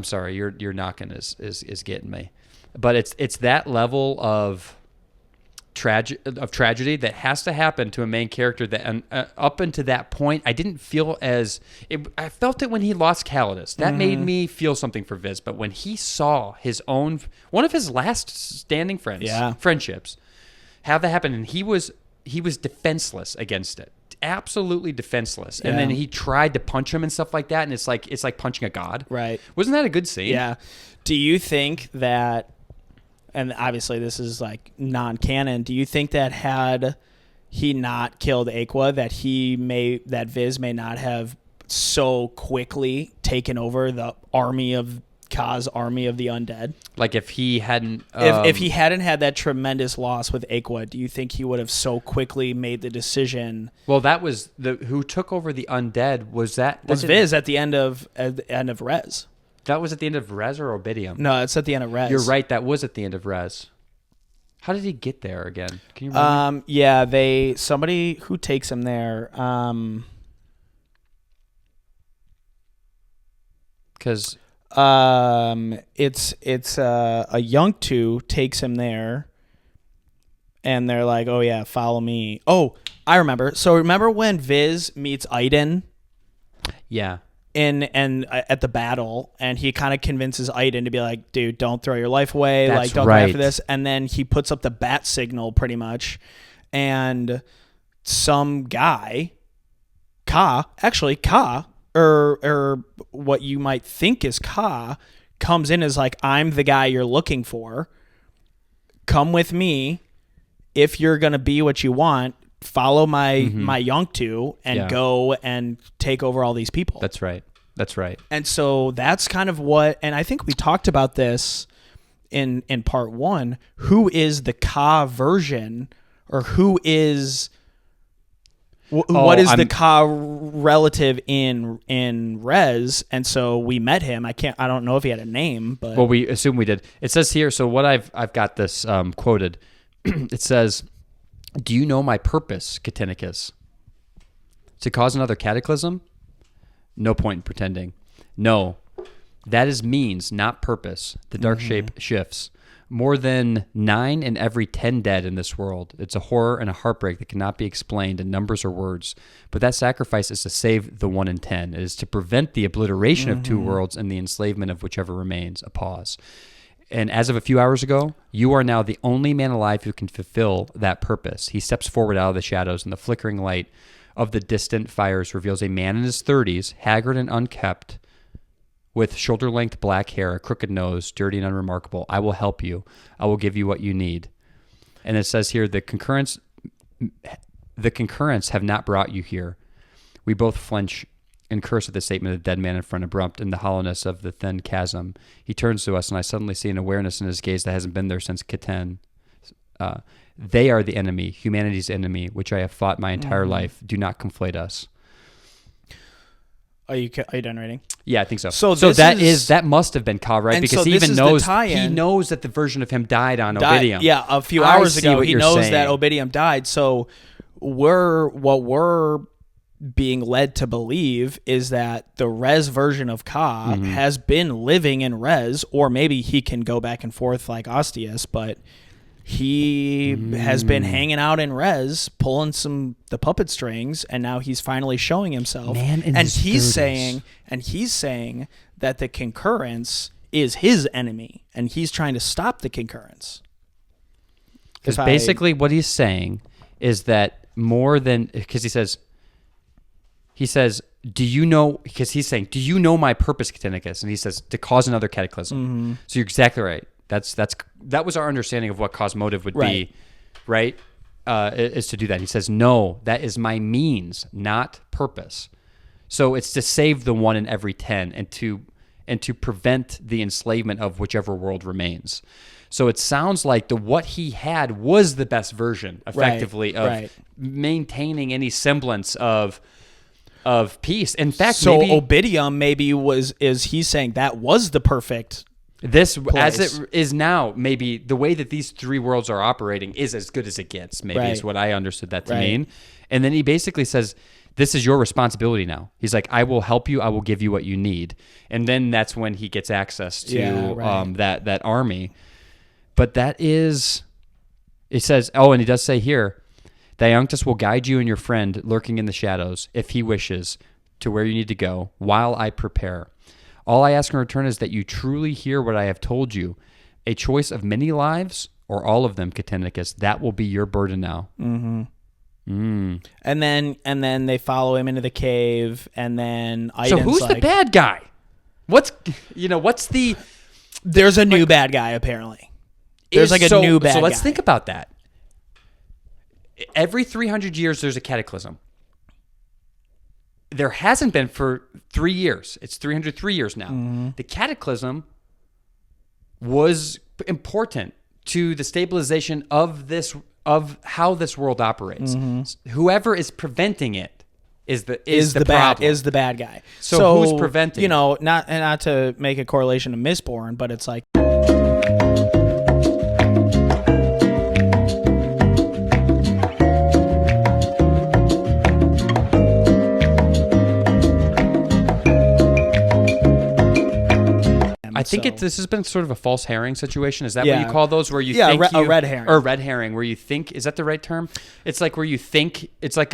Speaker 1: sorry, your knocking is getting me. But it's that level of tragedy that has to happen to a main character that up until that point I didn't feel I felt it when he lost Calidus. That made me feel something for Viz, but when he saw one of his last standing friendships have that happen, and he was defenseless against it, absolutely defenseless. And then he tried to punch him and stuff like that, and it's like punching a god.
Speaker 2: Right?
Speaker 1: Wasn't that a good scene?
Speaker 2: Yeah. Do you think that? And obviously this is like non-canon. Do you think that had he not killed Aequa, that Viz may not have so quickly taken over the army of Ka's army of the undead?
Speaker 1: Like if he hadn't...
Speaker 2: if he hadn't had that tremendous loss with Aequa, do you think he would have so quickly made the decision?
Speaker 1: Well, that was who took over the undead was
Speaker 2: Viz at the end of Res.
Speaker 1: That was at the end of Res or Obidium?
Speaker 2: No, it's at the end of Res.
Speaker 1: You're right. That was at the end of Res. How did he get there again? Can you remember?
Speaker 2: Yeah, somebody who takes him there.
Speaker 1: Because
Speaker 2: it's a Iuncti takes him there, and they're like, "Oh yeah, follow me." Oh, I remember. So remember when Viz meets Aiden?
Speaker 1: Yeah.
Speaker 2: At the battle, and he kind of convinces Aiden to be like, dude, don't throw your life away.
Speaker 1: That's
Speaker 2: don't
Speaker 1: right.
Speaker 2: go after this. And then he puts up the bat signal pretty much. And some guy, Ka, or what you might think is Ka, comes in as like, I'm the guy you're looking for. Come with me. If you're going to be what you want, follow my Iuncti and go and take over all these people.
Speaker 1: That's right.
Speaker 2: And so that's kind of what, and I think we talked about this in part one. Who is the Ka version, or who is what is the Ka relative in Res? And so we met him. I don't know if he had a name, but
Speaker 1: we assume we did. It says here. So what I've got this quoted. It says, "Do you know my purpose, Catinicus? To cause another cataclysm? No point in pretending. No, that is means, not purpose. The dark shape shifts. More than 9 in every 10 dead in this world. It's a horror and a heartbreak that cannot be explained in numbers or words. But that sacrifice is to save the 1 in 10. It is to prevent the obliteration of 2 worlds and the enslavement of whichever remains." A pause. "And as of a few hours ago, you are now the only man alive who can fulfill that purpose." He steps forward out of the shadows, and the flickering light of the distant fires reveals a man in his 30s, haggard and unkempt, with shoulder-length black hair, a crooked nose, dirty and unremarkable. "I will help you. I will give you what you need." And it says here, the concurrents have not brought you here. We both flinch and curse at the statement of the dead man in front, abrupt in the hollowness of the thin chasm. He turns to us, and I suddenly see an awareness in his gaze that hasn't been there since Catan. They are the enemy, humanity's enemy, which I have fought my entire life. Do not conflate us.
Speaker 2: Are you done reading?
Speaker 1: Yeah, I think so.
Speaker 2: So
Speaker 1: that must have been Ka, right?
Speaker 2: And
Speaker 1: Because
Speaker 2: so
Speaker 1: he
Speaker 2: this
Speaker 1: even
Speaker 2: is the
Speaker 1: knows
Speaker 2: tie-in.
Speaker 1: he knows that the version of him died on Obidium.
Speaker 2: Yeah, a few
Speaker 1: I
Speaker 2: hours
Speaker 1: see
Speaker 2: ago,
Speaker 1: what
Speaker 2: he
Speaker 1: you're
Speaker 2: knows
Speaker 1: saying.
Speaker 2: that Obidium died. So what we're being led to believe is that the Res version of Ka has been living in Res, or maybe he can go back and forth like aussies, but he has been hanging out in Res, pulling the puppet strings, and now he's finally showing himself.
Speaker 1: Man in
Speaker 2: and
Speaker 1: his
Speaker 2: he's
Speaker 1: 30s.
Speaker 2: saying that the concurrence is his enemy, and he's trying to stop the concurrence.
Speaker 1: Because basically what he's saying is that more than, because he says, do you know, because he's saying, do you know my purpose, Catinicus? And he says, to cause another cataclysm. So you're exactly right. That was our understanding of what Ka's motive would be, right? Is to do that. He says, no, that is my means, not purpose. So it's to save the 1 in every 10 and to prevent the enslavement of whichever world remains. So it sounds like what he had was the best version, effectively, of maintaining any semblance of peace. In fact,
Speaker 2: so
Speaker 1: maybe
Speaker 2: Obidium he's saying that was the perfect
Speaker 1: this
Speaker 2: place.
Speaker 1: As it is now, maybe the way that these 3 worlds are operating is as good as it gets, maybe is what I understood that to mean. And then he basically says, this is your responsibility now. He's like, I will help you. I will give you what you need. And then that's when he gets access to that army. But that is, it says, and he does say here, the Iuncti will guide you and your friend lurking in the shadows, if he wishes, to where you need to go, while I prepare. All I ask in return is that you truly hear what I have told you. A choice of many lives, or all of them, Catinicus, that will be your burden now.
Speaker 2: And then they follow him into the cave, and then
Speaker 1: so who's the bad guy? What's the?
Speaker 2: There's a new bad guy apparently. There's a new bad guy.
Speaker 1: So let's think about that. Every 300 years, there's a cataclysm. There hasn't been for 3 years. It's 303 years now. The cataclysm was important to the stabilization of how this world operates. Whoever is preventing it is the
Speaker 2: bad guy.
Speaker 1: So who's preventing?
Speaker 2: You know, not to make a correlation to Mistborn, but it's like.
Speaker 1: I think this has been sort of a false herring situation. Is that what you call those? Where you think
Speaker 2: a red herring.
Speaker 1: Or a red herring, where you think, is that the right term? It's like where you think, it's like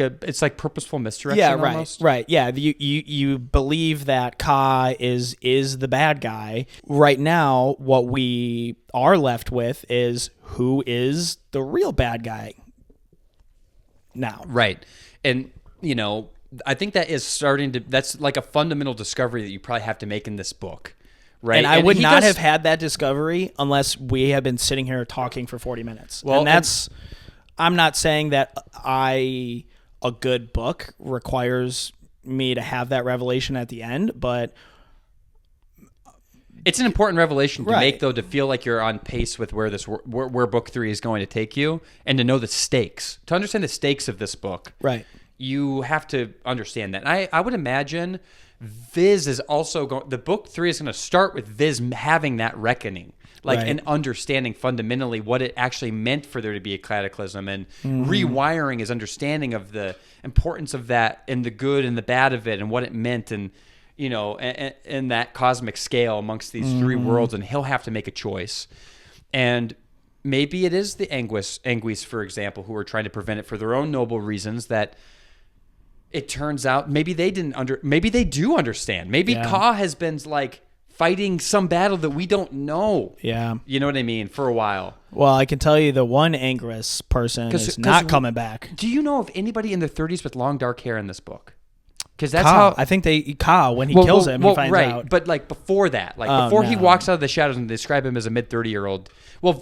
Speaker 1: purposeful misdirection.
Speaker 2: Yeah,
Speaker 1: almost.
Speaker 2: right. Yeah, you believe that Ka is the bad guy. Right now, what we are left with is who is the real bad guy now.
Speaker 1: Right. And, I think that is that's like a fundamental discovery that you probably have to make in this book. Right.
Speaker 2: And I would not have had that discovery unless we have been sitting here talking for 40 minutes. Well, and I'm not saying that a good book requires me to have that revelation at the end, but
Speaker 1: it's an important revelation to make, though, to feel like you're on pace with where book 3 is going to take you, and to know the stakes, to understand the stakes of this book.
Speaker 2: Right.
Speaker 1: You have to understand that. And I would imagine Viz is also going. The book 3 is going to start with Viz having that reckoning, and understanding fundamentally what it actually meant for there to be a cataclysm, and rewiring his understanding of the importance of that, and the good and the bad of it, and what it meant, and in that cosmic scale amongst these 3 worlds, and he'll have to make a choice. And maybe it is the Anguis, for example, who are trying to prevent it for their own noble reasons. That it turns out maybe they maybe they do understand. Maybe Ka has been fighting some battle that we don't know.
Speaker 2: Yeah.
Speaker 1: You know what I mean? For a while.
Speaker 2: Well, I can tell you the one Anguis person is not coming back.
Speaker 1: Do you know of anybody in their 30s with long dark hair in this book? Because that's
Speaker 2: Ka. I think when he kills him, he finds out.
Speaker 1: But before that, before he walks out of the shadows and describe him as a mid 30-year-old. Well,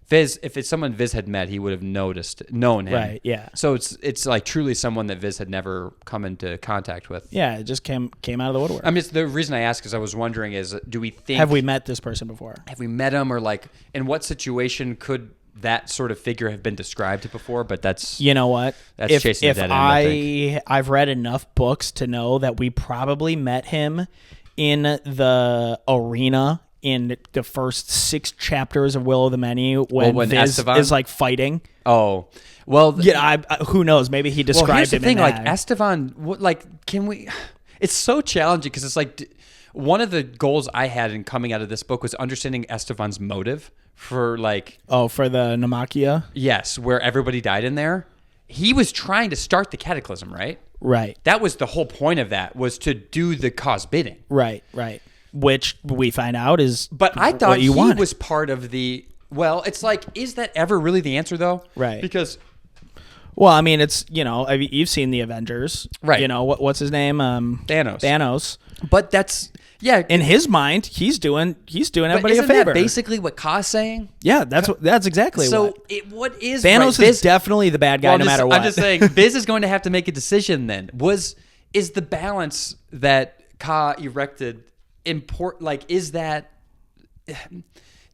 Speaker 1: if it's someone Viz had met, he would have known him.
Speaker 2: Right, yeah.
Speaker 1: So it's truly someone that Viz had never come into contact with.
Speaker 2: Yeah, it just came out of the woodwork.
Speaker 1: I mean, the reason I ask is I was wondering do we think...
Speaker 2: Have we met this person before?
Speaker 1: Have we met him, or in what situation could that sort of figure have been described before, but that's
Speaker 2: You know what?
Speaker 1: That's chasing the dead end, I think.
Speaker 2: I've read enough books to know that we probably met him in the arena in the first 6 chapters of Will of the Many when Viz
Speaker 1: Esteban
Speaker 2: is like fighting.
Speaker 1: Oh, well,
Speaker 2: Yeah, who knows? Maybe he described
Speaker 1: well, here's the
Speaker 2: him
Speaker 1: thing,
Speaker 2: in
Speaker 1: like
Speaker 2: that.
Speaker 1: Esteban, can we? It's so challenging because it's like one of the goals I had in coming out of this book was understanding Esteban's motive for like.
Speaker 2: Oh, for the Nomarch?
Speaker 1: Yes, where everybody died in there. He was trying to start the cataclysm, right?
Speaker 2: Right.
Speaker 1: That was the whole point of that, was to do the cause bidding.
Speaker 2: Right. Which we find out is
Speaker 1: But I thought he
Speaker 2: want.
Speaker 1: was part of the. Well, it's like, is that ever really the answer though?
Speaker 2: Right.
Speaker 1: Because.
Speaker 2: Well, I mean, it's, you've seen the Avengers.
Speaker 1: Right.
Speaker 2: What's his name?
Speaker 1: Thanos. But that's. Yeah.
Speaker 2: In his mind, he's doing everybody
Speaker 1: isn't
Speaker 2: a favor.
Speaker 1: that basically what Ka's saying?
Speaker 2: Yeah, that's exactly
Speaker 1: So
Speaker 2: what.
Speaker 1: what is
Speaker 2: Thanos
Speaker 1: right,
Speaker 2: is definitely the bad guy no matter what.
Speaker 1: I'm just saying, Biz is going to have to make a decision then. Is the balance that Ka erected important? Like, is that,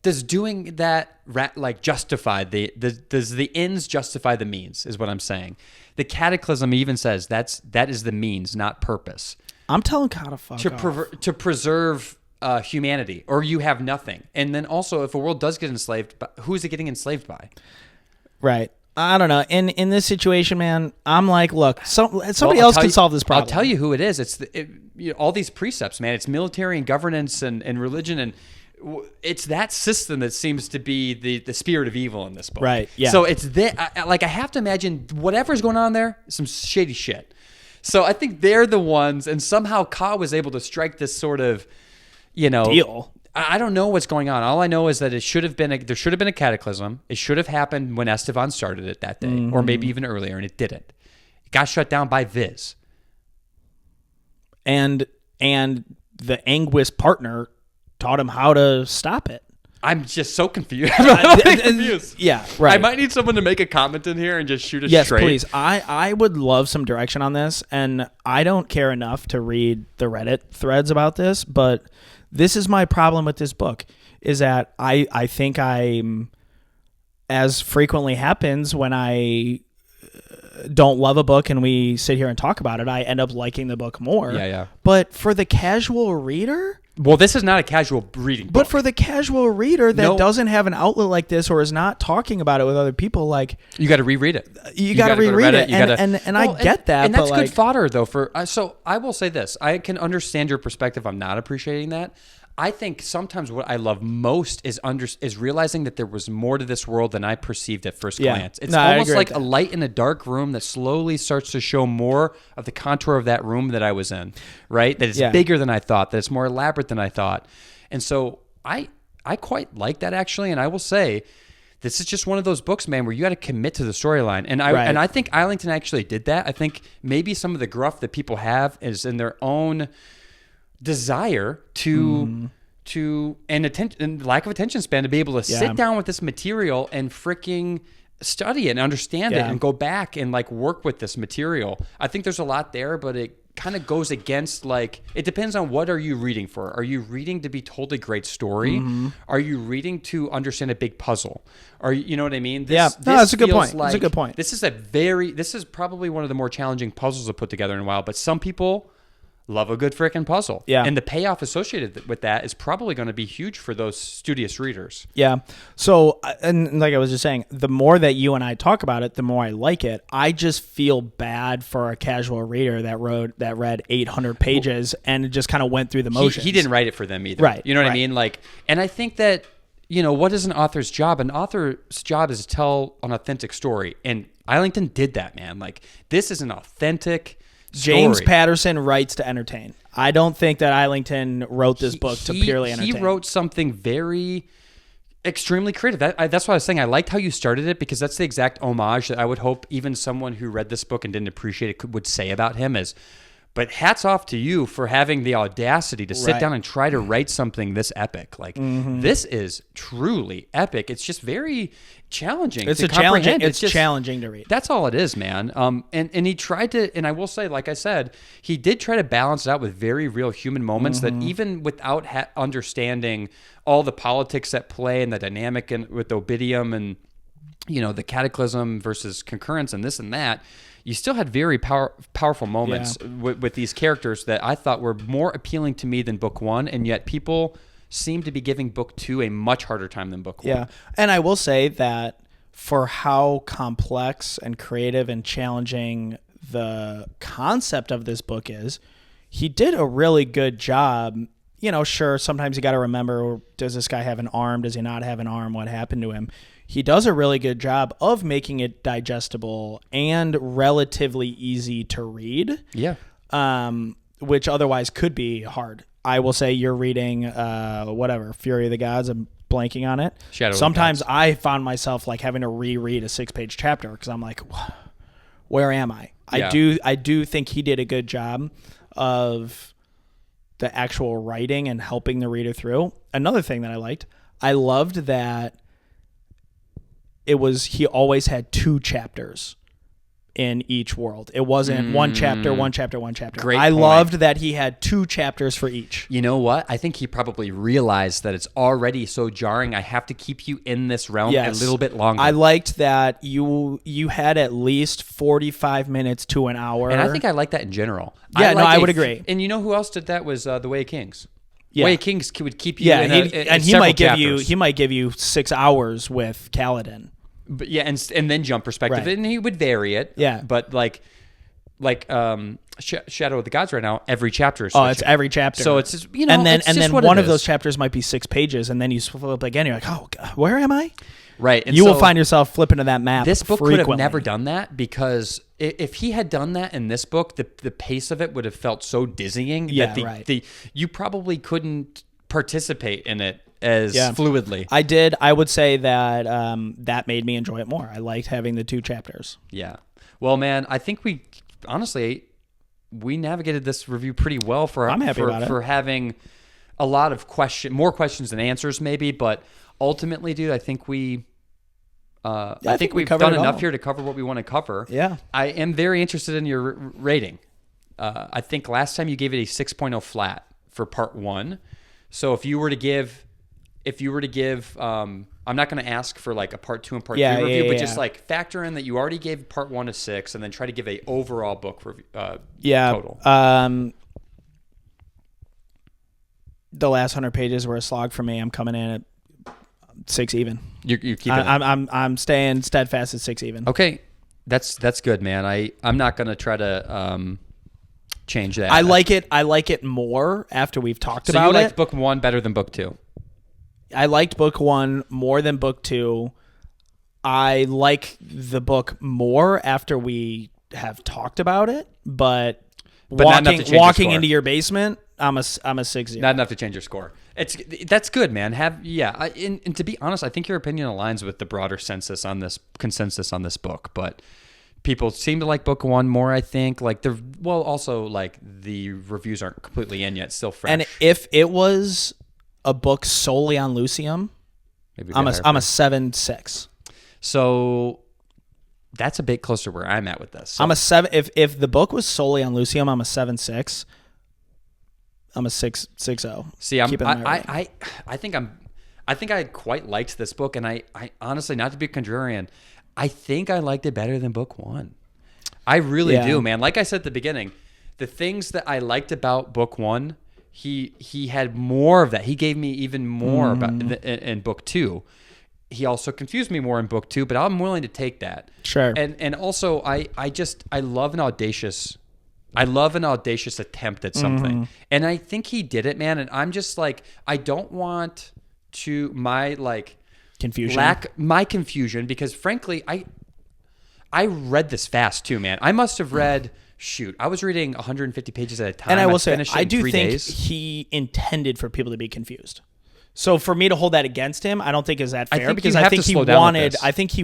Speaker 1: does doing that like justify does the ends justify the means, is what I'm saying. The cataclysm even says that is the means, not purpose.
Speaker 2: I'm telling Ka to fuck off.
Speaker 1: To preserve humanity, or you have nothing. And then also, if a world does get enslaved, who is it getting enslaved by?
Speaker 2: Right. I don't know. In this situation, man, I'm like, look, somebody else can solve this problem.
Speaker 1: I'll tell you who it is. It's all these precepts, man. It's military and governance and religion, and it's that system that seems to be the spirit of evil in this book.
Speaker 2: Right. Yeah.
Speaker 1: So it's I have to imagine whatever's going on there is some shady shit. So I think they're the ones, and somehow Ka was able to strike this sort of,
Speaker 2: deal.
Speaker 1: I don't know what's going on. All I know is that there should have been a cataclysm. It should have happened when Esteban started it that day, or maybe even earlier, and it didn't. It got shut down by Viz.
Speaker 2: And the Anguis partner taught him how to stop it.
Speaker 1: I'm just so confused. I'm really confused.
Speaker 2: Yeah, right.
Speaker 1: I might need someone to make a comment in here and just shoot us straight.
Speaker 2: Yes, please. I would love some direction on this, and I don't care enough to read the Reddit threads about this, but this is my problem with this book, is that I think I'm, as frequently happens when I don't love a book and we sit here and talk about it, I end up liking the book more.
Speaker 1: Yeah.
Speaker 2: But for the casual reader...
Speaker 1: Well, this is not a casual reading book.
Speaker 2: But for the casual reader that doesn't have an outlet like this, or is not talking about it with other people, like...
Speaker 1: You got to reread it.
Speaker 2: You got to reread it. And I get that.
Speaker 1: And that's
Speaker 2: but
Speaker 1: good fodder, though. So I will say this. I can understand your perspective. I'm not appreciating that. I think sometimes what I love most is realizing that there was more to this world than I perceived at first glance. It's almost like a light in a dark room that slowly starts to show more of the contour of that room that I was in, right? That it's bigger than I thought, that it's more elaborate than I thought. And so I quite like that, actually. And I will say, this is just one of those books, man, where you got to commit to the storyline. And I think Islington actually did that. I think maybe some of the gruff that people have is in their own desire to and lack of attention span to be able to sit down with this material and freaking study it and understand it and go back and like work with this material. I think there's a lot there, but it kind of goes against, like, it depends on what are you reading for. Are you reading to be told a great story? Mm-hmm. Are you reading to understand a big puzzle? You know what I mean?
Speaker 2: That's a good point. That's a good point.
Speaker 1: This is probably one of the more challenging puzzles to put together in a while, but some people love a good freaking puzzle. Yeah. And the payoff associated with that is probably going to be huge for those studious readers.
Speaker 2: Yeah. So, and like I was just saying, the more that you and I talk about it, the more I like it. I just feel bad for a casual reader that read 800 pages and just kind of went through the motions.
Speaker 1: He didn't write it for them either.
Speaker 2: Right.
Speaker 1: You know what I mean? Like, and I think that, what is an author's job? An author's job is to tell an authentic story. And Islington did that, man. Like, this is an authentic
Speaker 2: James
Speaker 1: story.
Speaker 2: Patterson writes to entertain. I don't think that Islington wrote this book to purely entertain.
Speaker 1: He wrote something very extremely creative. That's what I was saying. I liked how you started it, because that's the exact homage that I would hope even someone who read this book and didn't appreciate it would say about him. But hats off to you for having the audacity to sit down and try to write something this epic. Like, this is truly epic. It's just very challenging to comprehend.
Speaker 2: It's challenging to read.
Speaker 1: That's all it is, man. And he tried to, and I will say, like I said, he did try to balance it out with very real human moments that even without understanding all the politics at play and the dynamic with Obidium and the cataclysm versus concurrence and this and that, you still had very powerful moments with these characters that I thought were more appealing to me than book one, and yet people seem to be giving book two a much harder time than book one.
Speaker 2: Yeah, and I will say that for how complex and creative and challenging the concept of this book is, he did a really good job. Sure, sometimes you got to remember, does this guy have an arm? Does he not have an arm? What happened to him? He does a really good job of making it digestible and relatively easy to read.
Speaker 1: Yeah.
Speaker 2: Which otherwise could be hard. I will say you're reading Fury of the Gods. I'm blanking on it. Sometimes I found myself like having to reread a 6-page chapter because I'm like, where am I? Yeah. I do think he did a good job of the actual writing and helping the reader through. Another thing that I loved that he always had 2 chapters in each world. It wasn't one chapter.
Speaker 1: Great
Speaker 2: I
Speaker 1: point.
Speaker 2: loved that he had 2 chapters for each.
Speaker 1: You know what? I think he probably realized that it's already so jarring. I have to keep you in this realm a little bit longer.
Speaker 2: I liked that you had at least 45 minutes to an hour.
Speaker 1: And I think I like that in general.
Speaker 2: Yeah, I would agree.
Speaker 1: And you know who else did that was The Way of Kings.
Speaker 2: Yeah.
Speaker 1: Way of Kings would keep you in
Speaker 2: he might give you 6 hours with Kaladin.
Speaker 1: But yeah, and then jump perspective,
Speaker 2: Right.
Speaker 1: and he would vary it.
Speaker 2: Yeah,
Speaker 1: but like Shadow of the Gods right now, every chapter is
Speaker 2: it's every chapter.
Speaker 1: So it's just,
Speaker 2: and then one of
Speaker 1: is.
Speaker 2: those chapters might be 6 pages, and then you flip again. You're like, oh, God, where am I?
Speaker 1: Right, and
Speaker 2: you will find yourself flipping to that map.
Speaker 1: This book
Speaker 2: frequently.
Speaker 1: could have never done that because if he had done that in this book, the pace of it would have felt so dizzying that you probably couldn't participate in it as fluidly.
Speaker 2: I did. I would say that that made me enjoy it more. I liked having the 2 chapters.
Speaker 1: Yeah. Well, man, I think we navigated this review pretty well
Speaker 2: I'm happy about it.
Speaker 1: For having a lot of more questions than answers maybe, but ultimately, dude, I think we've done enough here to cover what we want to cover.
Speaker 2: Yeah.
Speaker 1: I am very interested in your rating. I think last time you gave it a 6.0 flat for part 1. So if you were to give, I'm not going to ask for like a part 2 and part 3 review, but just like factor in that you already gave part 1 a 6, and then try to give a overall book review. Total.
Speaker 2: The last 100 pages were a slog for me. I'm coming in at 6 even.
Speaker 1: You're keeping.
Speaker 2: I'm staying steadfast at 6 even.
Speaker 1: Okay, that's good, man. I'm not going to try to change that.
Speaker 2: I like it more after we've talked about it.
Speaker 1: So you liked book 1 better than book 2?
Speaker 2: I liked book 1 more than book 2. I like the book more after we have talked about it, but walking into your basement, I'm a 6-0.
Speaker 1: Not enough to change your score. That's good, man. And to be honest, I think your opinion aligns with the broader consensus on this book, but people seem to like book 1 more, I think. Also like the reviews aren't completely in yet, still fresh.
Speaker 2: And if it was a book solely on Luceum, I'm a 7.6.
Speaker 1: So that's a bit closer where I'm at with this. So.
Speaker 2: I'm a 7. If the book was solely on Luceum, I'm a 7.6. I'm a 6.0.
Speaker 1: See, I think I quite liked this book, and I honestly, not to be contrarian, I think I liked it better than book 1. I really do, man. Like I said at the beginning, the things that I liked about book 1, he had more of that. He gave me even more about in book 2. He also confused me more in book 2, but I'm willing to take that.
Speaker 2: Sure.
Speaker 1: And also I love an audacious attempt at something. And I think he did it, man. And I'm just like, I don't want to my confusion, because frankly, I read this fast too, man. I must have read, I was reading 150 pages at a time.
Speaker 2: And I will say, I do think
Speaker 1: days.
Speaker 2: He intended for people to be confused. So for me to hold that against him, I don't think is that fair, because
Speaker 1: I think
Speaker 2: he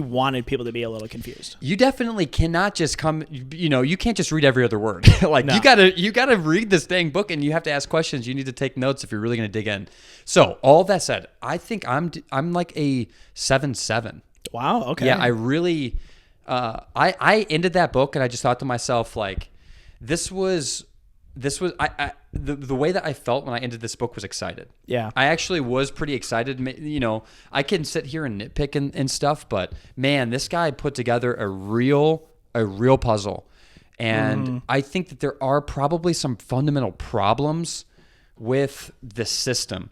Speaker 2: wanted people to be a little confused.
Speaker 1: You definitely cannot just come, you can't just read every other word. You gotta read this dang book, and you have to ask questions. You need to take notes if you're really going to dig in. So all that said, I think I'm like a 7.7.
Speaker 2: Wow. Okay.
Speaker 1: Yeah, I really, I ended that book and I just thought to myself, like, this was this was the way that I felt when I ended this book was excited.
Speaker 2: Yeah.
Speaker 1: I actually was pretty excited. You know, I can sit here and nitpick and stuff, but man, this guy put together a real puzzle. And I think that there are probably some fundamental problems with the system.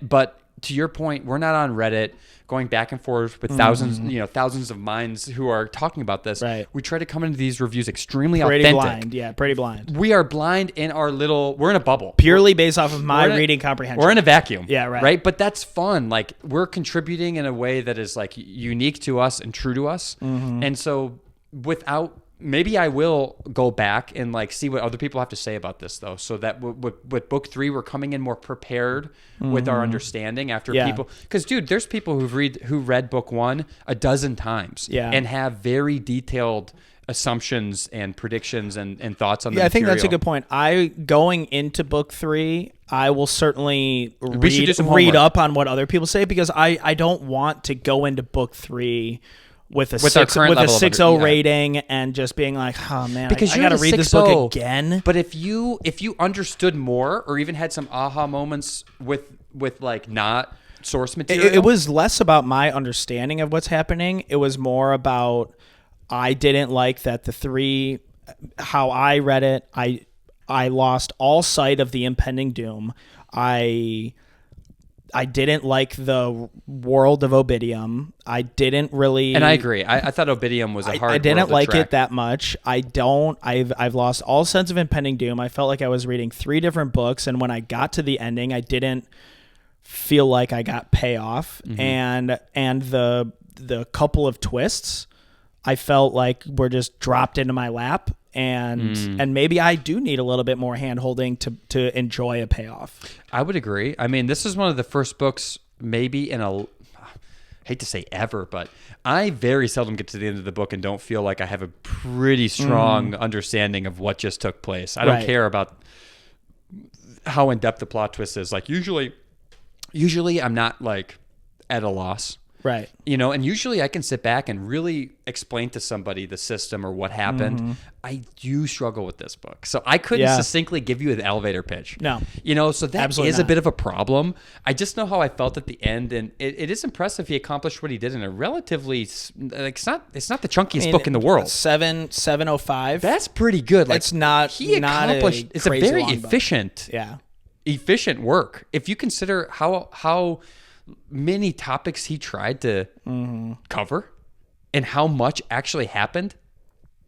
Speaker 1: But to your point, we're not on Reddit going back and forth with thousands of minds who are talking about this.
Speaker 2: Right.
Speaker 1: We try to come into these reviews extremely
Speaker 2: Pretty
Speaker 1: authentic.
Speaker 2: blind. Yeah, pretty blind.
Speaker 1: We are blind in our we're in a bubble.
Speaker 2: Purely based off of my reading comprehension.
Speaker 1: We're in a vacuum.
Speaker 2: Yeah, right.
Speaker 1: Right? But that's fun. Like, we're contributing in a way that is like unique to us and true to us. And so maybe I will go back and like see what other people have to say about this, though, so that with book 3 we're coming in more prepared with our understanding after people. Because dude, there's people who read book 1 a dozen times and have very detailed assumptions and predictions and thoughts on the material.
Speaker 2: I think that's a good point. Going into book 3, I will certainly read up on what other people say, because I don't want to go into book 3 with a 6.0 rating and just being like, oh man,
Speaker 1: because
Speaker 2: I got to read this book again.
Speaker 1: But if you understood more, or even had some aha moments with like not source material,
Speaker 2: it was less about my understanding of what's happening. It was more about, I didn't like that how I read it. I lost all sight of the impending doom. I didn't like the world of Obidium. I didn't really...
Speaker 1: And I agree. I thought Obidium was a hard
Speaker 2: I didn't like
Speaker 1: track.
Speaker 2: it that much. I've lost all sense of impending doom. I felt like I was reading 3 different books, and when I got to the ending, I didn't feel like I got payoff. And the couple of twists, I felt like were just dropped into my lap. And maybe I do need a little bit more hand-holding to enjoy a payoff.
Speaker 1: I would agree. I mean, this is one of the first books maybe I hate to say ever, but I very seldom get to the end of the book and don't feel like I have a pretty strong understanding of what just took place. I don't care about how in-depth the plot twist is. Like, usually I'm not like at a loss.
Speaker 2: Right.
Speaker 1: You know, and usually I can sit back and really explain to somebody the system or what happened. I do struggle with this book. So I couldn't succinctly give you an elevator pitch.
Speaker 2: No.
Speaker 1: You know, so that
Speaker 2: Absolutely
Speaker 1: is
Speaker 2: not.
Speaker 1: a bit of a problem. I just know how I felt at the end, and it is impressive he accomplished what he did in a relatively, like, it's not the chunkiest book in the world.
Speaker 2: 705.
Speaker 1: That's pretty good. Like,
Speaker 2: it's not
Speaker 1: accomplished. It's a very efficient work. If you consider how many topics he tried to cover and how much actually happened,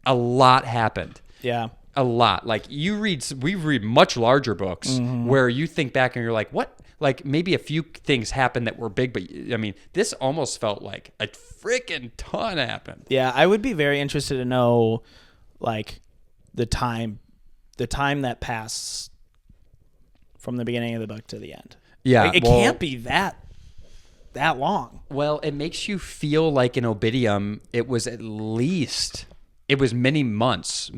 Speaker 1: a lot happened.
Speaker 2: Yeah.
Speaker 1: A lot. Like, we read much larger books where you think back and you're like, what? Like, maybe a few things happened that were big, but I mean, this almost felt like a freaking ton happened.
Speaker 2: Yeah. I would be very interested to know, like, the time that passed from the beginning of the book to the end.
Speaker 1: Yeah.
Speaker 2: Like, it can't be that long.
Speaker 1: Well, it makes you feel like in Obidium, it was many months,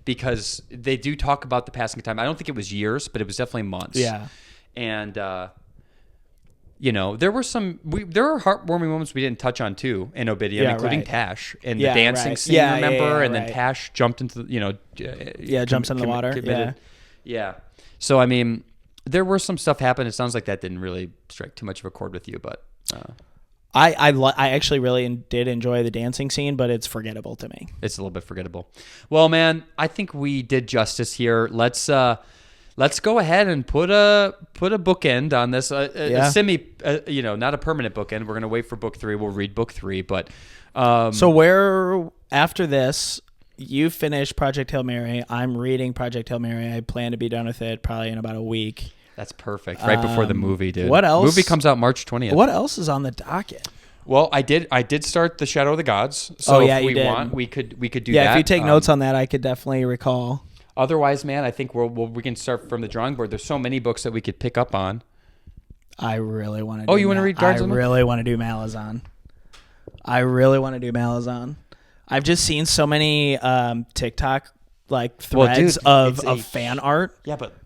Speaker 1: because they do talk about the passing of time. I don't think it was years, but it was definitely months.
Speaker 2: Yeah.
Speaker 1: And, you know, there were heartwarming moments we didn't touch on too in Obidium, including Tash and the dancing scene, remember? And then Tash jumped into,
Speaker 2: jumps in the water.
Speaker 1: Yeah. So, I mean, there were some stuff happen. It sounds like that didn't really strike too much of a chord with you, but
Speaker 2: I actually really did enjoy the dancing scene, but it's forgettable to me.
Speaker 1: It's a little bit forgettable. Well, man, I think we did justice here. Let's go ahead and put a bookend on this. A semi, not a permanent bookend. We're gonna wait for book 3. We'll read book 3, but
Speaker 2: so where after this, you finish Project Hail Mary. I'm reading Project Hail Mary. I plan to be done with it probably in about a week.
Speaker 1: That's perfect. Right before the movie, dude.
Speaker 2: What else?
Speaker 1: Movie comes out March 20th.
Speaker 2: What else is on the docket?
Speaker 1: Well, I did start The Shadow of the Gods. So if we want, we could do that.
Speaker 2: Yeah, if you take notes on that, I could definitely recall.
Speaker 1: Otherwise, man, I think we can start from the drawing board. There's so many books that we could pick up on.
Speaker 2: I really want to.
Speaker 1: Oh, you want to read Guards?
Speaker 2: I really want to do Malazan. I've just seen so many TikTok like threads of fan art.
Speaker 1: Yeah, but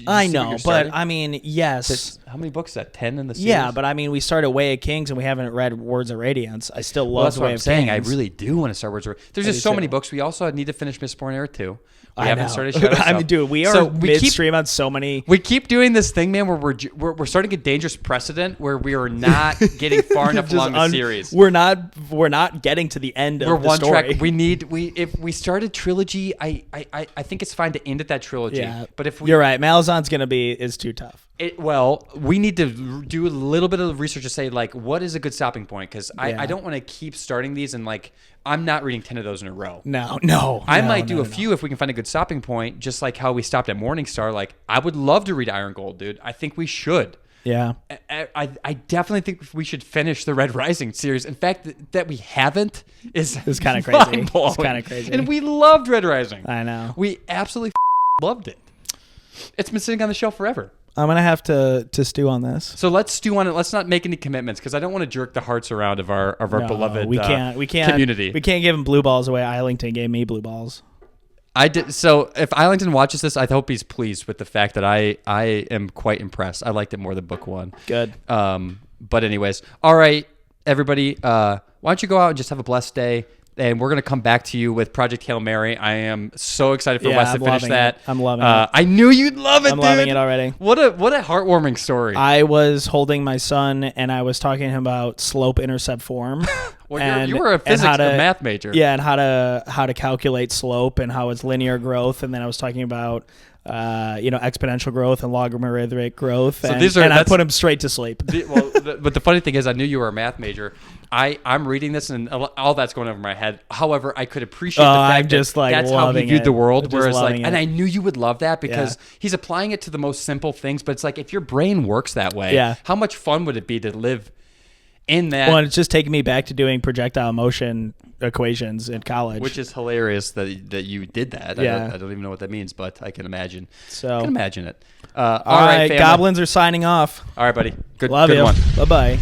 Speaker 2: I know, but I mean, yes.
Speaker 1: How many books is that? 10 in the series?
Speaker 2: Yeah, but I mean, we started Way of Kings and we haven't read Words of Radiance. I still love
Speaker 1: that's
Speaker 2: Way
Speaker 1: what I'm
Speaker 2: of
Speaker 1: saying.
Speaker 2: Kings.
Speaker 1: I really do want to start Words of Radiance. There's just so many books. We also need to finish Mistborn Era 2. We
Speaker 2: I
Speaker 1: haven't
Speaker 2: know.
Speaker 1: started Shadow
Speaker 2: I mean, dude, we are midstream on so many.
Speaker 1: We keep doing this thing, man, where we're starting a dangerous precedent where we are not getting far enough along the series.
Speaker 2: We're not getting to the end of the story.
Speaker 1: Track. If we started trilogy, I think it's fine to end at that trilogy.
Speaker 2: Yeah,
Speaker 1: but if
Speaker 2: you're right, Malazan's is too tough.
Speaker 1: We need to do a little bit of research to say, like, what is a good stopping point? Because I don't want to keep starting these and, like, I'm not reading 10 of those in a row.
Speaker 2: No.
Speaker 1: I might do a few if we can find a good stopping point, just like how we stopped at Morningstar. Like, I would love to read Iron Gold, dude. I think we should.
Speaker 2: Yeah.
Speaker 1: I definitely think we should finish the Red Rising series. In fact, that we haven't is
Speaker 2: kind of crazy.
Speaker 1: It's
Speaker 2: kind of crazy.
Speaker 1: And we loved Red Rising.
Speaker 2: I know.
Speaker 1: We absolutely loved it. It's been sitting on the shelf forever.
Speaker 2: I'm going to have to stew on this.
Speaker 1: So let's stew on it. Let's not make any commitments because I don't want to jerk the hearts around of our beloved community.
Speaker 2: We can't give him blue balls the way Islington gave me blue balls.
Speaker 1: I did. So if Islington watches this, I hope he's pleased with the fact that I am quite impressed. I liked it more than book one.
Speaker 2: Good.
Speaker 1: But anyways, all right, everybody. Why don't you go out and just have a blessed day? And we're going to come back to you with Project Hail Mary. I am so excited for Wes to finish that.
Speaker 2: I'm loving it.
Speaker 1: I knew you'd love it,
Speaker 2: I'm
Speaker 1: dude.
Speaker 2: loving it already.
Speaker 1: What a heartwarming story.
Speaker 2: I was holding my son, and I was talking to him about slope-intercept form.
Speaker 1: Well, you were a math major.
Speaker 2: Yeah, and how to calculate slope and how it's linear growth. And then I was talking about exponential growth and logarithmic growth. So I put him straight to sleep.
Speaker 1: But the funny thing is, I knew you were a math major. I'm reading this and all that's going over my head. However, I could appreciate the fact that's how he viewed the world. Whereas, and I knew you would love that because he's applying it to the most simple things. But it's like if your brain works that way, how much fun would it be to live in that?
Speaker 2: Well, it's just taking me back to doing projectile motion equations in college,
Speaker 1: which is hilarious that you did that. I don't even know what that means, but I can imagine. I can imagine it. All right,
Speaker 2: Goblins are signing off.
Speaker 1: All right, buddy. Good
Speaker 2: Love you.
Speaker 1: one.
Speaker 2: Bye-bye.